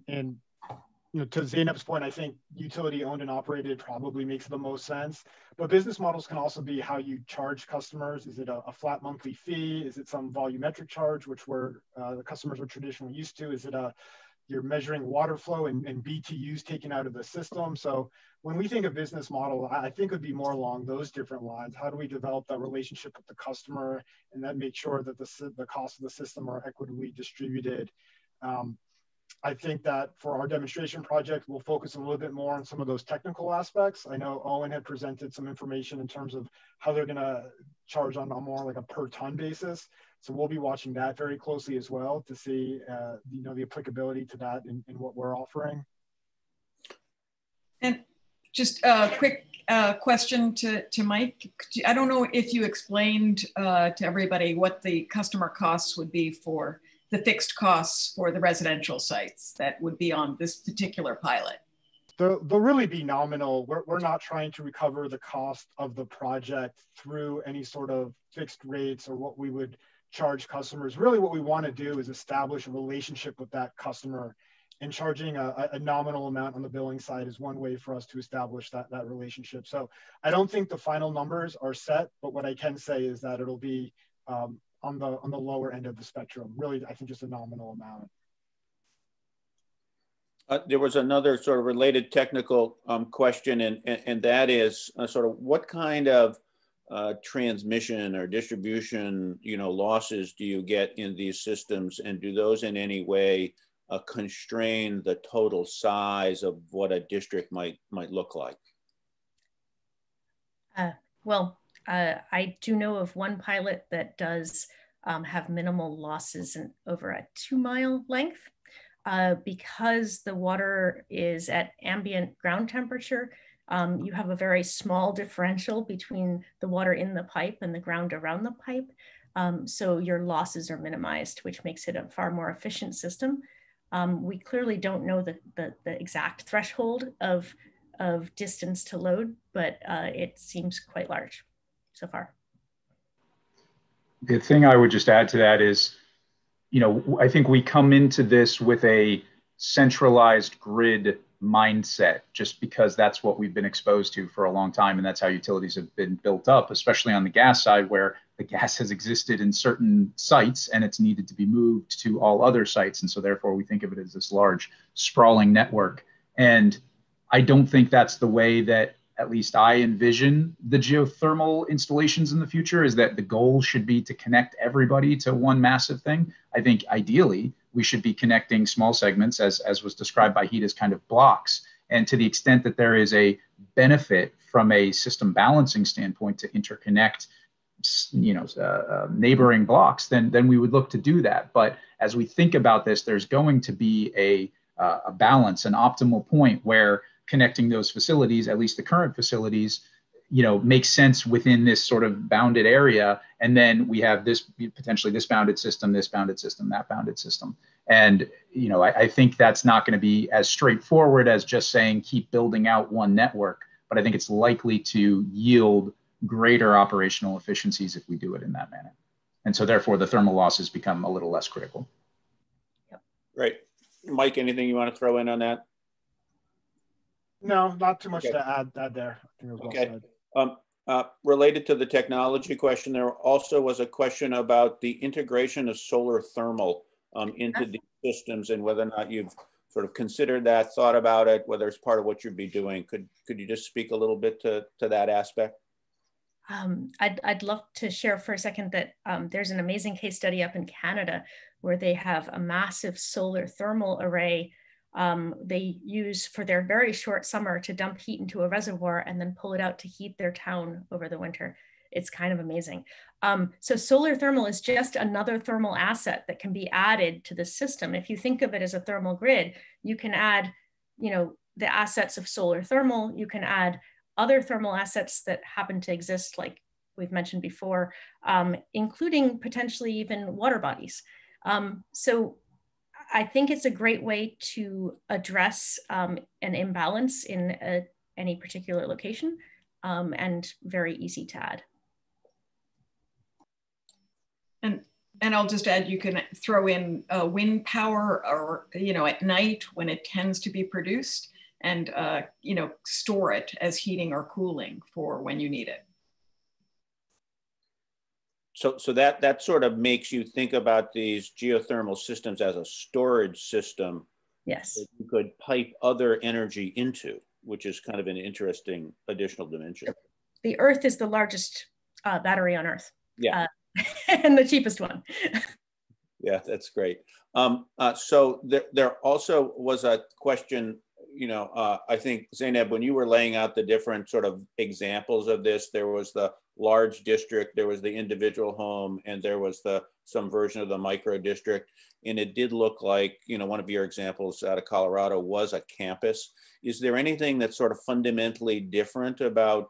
you know, to Zeynep's point, I think utility owned and operated probably makes the most sense. But business models can also be how you charge customers. Is it a flat monthly fee? Is it some volumetric charge, which the customers are traditionally used to? Is it you're measuring water flow and BTUs taken out of the system? So when we think of business model, I think it would be more along those different lines. How do we develop that relationship with the customer and then make sure that the costs of the system are equitably distributed? I think that for our demonstration project, we'll focus a little bit more on some of those technical aspects. I know Owen had presented some information in terms of how they're going to charge on a more like a per ton basis. So we'll be watching that very closely as well to see, you know, the applicability to that in what we're offering. And just a quick question to Mike. I don't know if you explained to everybody what the customer costs would be for the fixed costs for the residential sites that would be on this particular pilot. They'll really be nominal. We're not trying to recover the cost of the project through any sort of fixed rates or what we would charge customers. Really what we want to do is establish a relationship with that customer, and charging a nominal amount on the billing side is one way for us to establish that relationship. So I don't think the final numbers are set, but what I can say is that it'll be on the lower end of the spectrum. Really, I think just a nominal amount. There was another sort of related technical question, and that is sort of what kind of transmission or distribution, you know, losses do you get in these systems, and do those in any way constrain the total size of what a district might look like? I do know of one pilot that does have minimal losses over a 2-mile length. Because the water is at ambient ground temperature, you have a very small differential between the water in the pipe and the ground around the pipe. So your losses are minimized, which makes it a far more efficient system. We clearly don't know the exact threshold of distance to load, but it seems quite large so far. The thing I would just add to that is, you know, I think we come into this with a centralized grid mindset just because that's what we've been exposed to for a long time. And that's how utilities have been built up, especially on the gas side, where the gas has existed in certain sites and it's needed to be moved to all other sites. And so therefore we think of it as this large sprawling network. And I don't think that's the way that at least I envision the geothermal installations in the future, is that the goal should be to connect everybody to one massive thing. I think ideally we should be connecting small segments as was described by HEET as kind of blocks. And to the extent that there is a benefit from a system balancing standpoint to interconnect, you know, neighboring blocks, then we would look to do that. But as we think about this, there's going to be a balance, an optimal point where connecting those facilities, at least the current facilities, you know, makes sense within this sort of bounded area. And then we have this potentially this bounded system, that bounded system. And, you know, I think that's not going to be as straightforward as just saying keep building out one network, but I think it's likely to yield greater operational efficiencies if we do it in that manner. And so therefore the thermal losses become a little less critical. Yep. Great. Mike, anything you want to throw in on that? No, not too much to add there. I think it was well said. Related to the technology question, there also was a question about the integration of solar thermal into the systems and whether or not you've sort of considered that, thought about it, whether it's part of what you'd be doing. Could you just speak a little bit to that aspect? I'd love to share for a second that there's an amazing case study up in Canada where they have a massive solar thermal array they use for their very short summer to dump heat into a reservoir and then pull it out to heat their town over the winter. It's kind of amazing. So solar thermal is just another thermal asset that can be added to the system. If you think of it as a thermal grid, you can add, you know, the assets of solar thermal, you can add other thermal assets that happen to exist, like we've mentioned before, including potentially even water bodies. So I think it's a great way to address an imbalance in any particular location and very easy to add. And I'll just add, you can throw in wind power, or at night when it tends to be produced, and store it as heating or cooling for when you need it. So that sort of makes you think about these geothermal systems as a storage system. Yes. That you could pipe other energy into, which is kind of an interesting additional dimension. The Earth is the largest battery on Earth. Yeah. And the cheapest one. Yeah, that's great. So there also was a question, I think, Zeyneb, when you were laying out the different sort of examples of this, there was the large district, there was the individual home, and there was some version of the micro district. And it did look like, one of your examples out of Colorado was a campus. Is there anything that's sort of fundamentally different about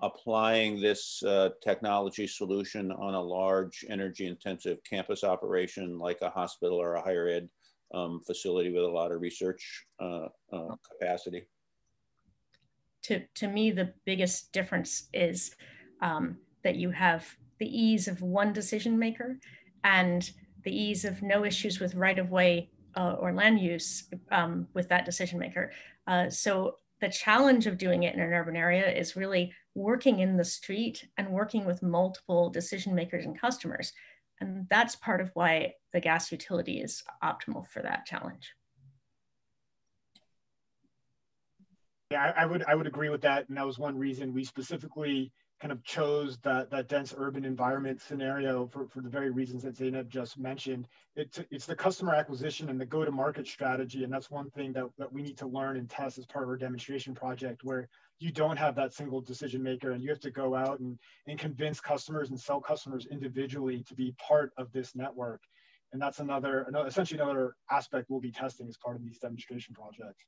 applying this technology solution on a large energy intensive campus operation like a hospital or a higher ed facility with a lot of research capacity? To me, the biggest difference is that you have the ease of one decision maker and the ease of no issues with right-of-way or land use with that decision maker. So the challenge of doing it in an urban area is really working in the street and working with multiple decision makers and customers. And that's part of why the gas utility is optimal for that challenge. Yeah, I would agree with that. And that was one reason we specifically kind of chose that dense urban environment scenario for the very reasons that Zeyneb just mentioned. It's the customer acquisition and the go-to-market strategy. And that's one thing that we need to learn and test as part of our demonstration project, where you don't have that single decision maker and you have to go out and convince customers and sell customers individually to be part of this network. And that's essentially another aspect we'll be testing as part of these demonstration projects.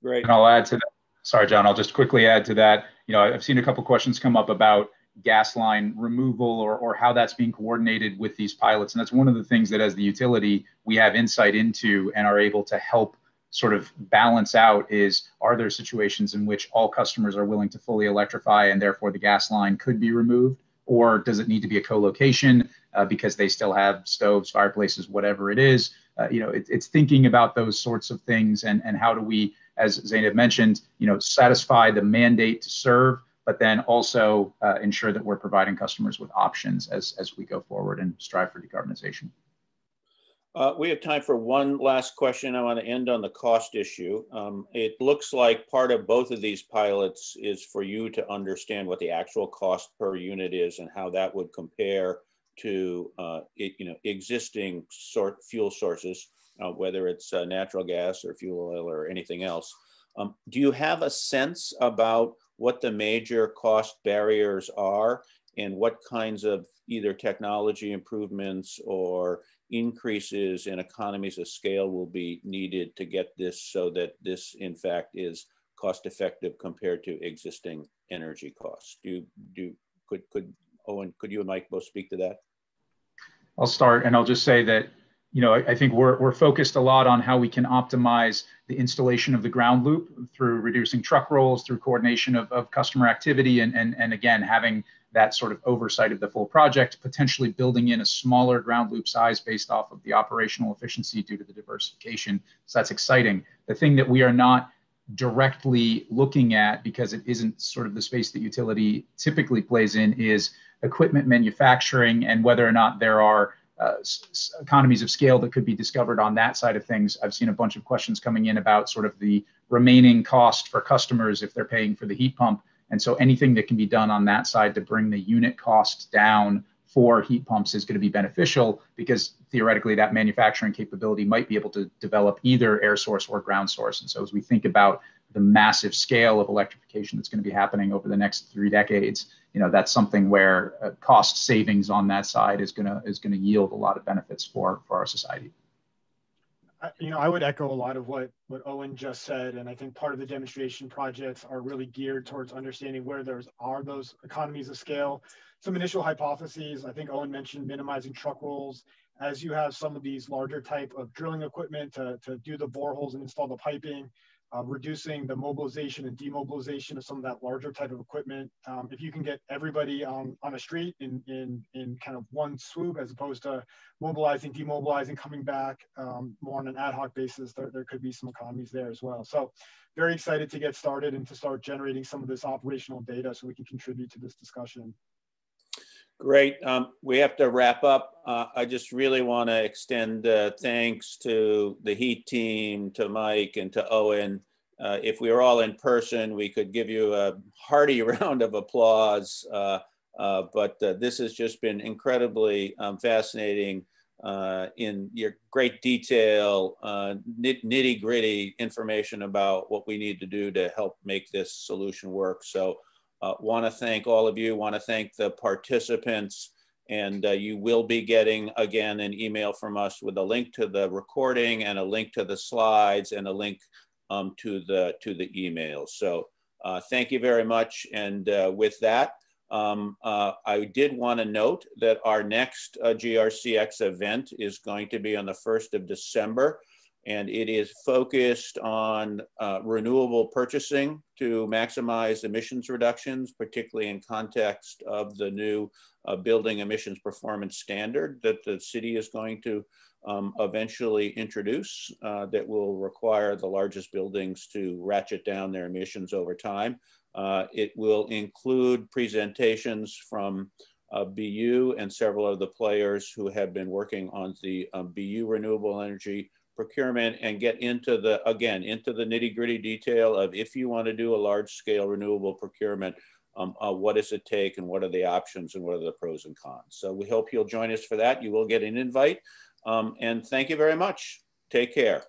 Great. And I'll add to that. Sorry, John, I'll just quickly add to that. I've seen a couple questions come up about gas line removal or how that's being coordinated with these pilots. And that's one of the things that as the utility, we have insight into and are able to help sort of balance out is, are there situations in which all customers are willing to fully electrify and therefore the gas line could be removed? Or does it need to be a co-location because they still have stoves, fireplaces, whatever it is? It's thinking about those sorts of things and how do we, as Zeynep mentioned, satisfy the mandate to serve, but then also ensure that we're providing customers with options as we go forward and strive for decarbonization. We have time for one last question. I want to end on the cost issue. It looks like part of both of these pilots is for you to understand what the actual cost per unit is and how that would compare to existing fuel sources, whether it's natural gas or fuel oil or anything else. Do you have a sense about what the major cost barriers are and what kinds of either technology improvements or increases in economies of scale will be needed to get this so that this in fact is cost effective compared to existing energy costs? Could Owen, could you and Mike both speak to that? I'll start, and I'll just say that I think we're focused a lot on how we can optimize the installation of the ground loop through reducing truck rolls, through coordination of customer activity, and again, having that sort of oversight of the full project, potentially building in a smaller ground loop size based off of the operational efficiency due to the diversification. So that's exciting. The thing that we are not directly looking at, because it isn't sort of the space that utility typically plays in, is equipment manufacturing and whether or not there are economies of scale that could be discovered on that side of things. I've seen a bunch of questions coming in about sort of the remaining cost for customers if they're paying for the heat pump. And so anything that can be done on that side to bring the unit cost down for heat pumps is going to be beneficial, because theoretically that manufacturing capability might be able to develop either air source or ground source. And so as we think about the massive scale of electrification that's going to be happening over the next 3 decades, that's something where cost savings on that side is going to yield a lot of benefits for our society. I would echo a lot of what Owen just said, and I think part of the demonstration projects are really geared towards understanding where are those economies of scale. Some initial hypotheses, I think Owen mentioned minimizing truck rolls. As you have some of these larger type of drilling equipment to do the boreholes and install the piping, reducing the mobilization and demobilization of some of that larger type of equipment. If you can get everybody on a street in kind of one swoop, as opposed to mobilizing, demobilizing, coming back more on an ad hoc basis, there could be some economies there as well. So very excited to get started and to start generating some of this operational data so we can contribute to this discussion. Great. We have to wrap up. I just really want to extend thanks to the HEET team, to Mike and to Owen. If we were all in person, we could give you a hearty round of applause. But this has just been incredibly fascinating in your great detail, nitty-gritty information about what we need to do to help make this solution work. So want to thank all of you, want to thank the participants, and you will be getting, again, an email from us with a link to the recording and a link to the slides and a link to the email. So thank you very much. And with that, I did want to note that our next GRCx event is going to be on the 1st of December. And it is focused on renewable purchasing to maximize emissions reductions, particularly in context of the new building emissions performance standard that the city is going to eventually introduce that will require the largest buildings to ratchet down their emissions over time. It will include presentations from BU and several of the players who have been working on the BU renewable energy procurement, and get into the, again, into the nitty-gritty detail of, if you want to do a large-scale renewable procurement, what does it take and what are the options and what are the pros and cons. So we hope you'll join us for that. You will get an invite, and thank you very much. Take care.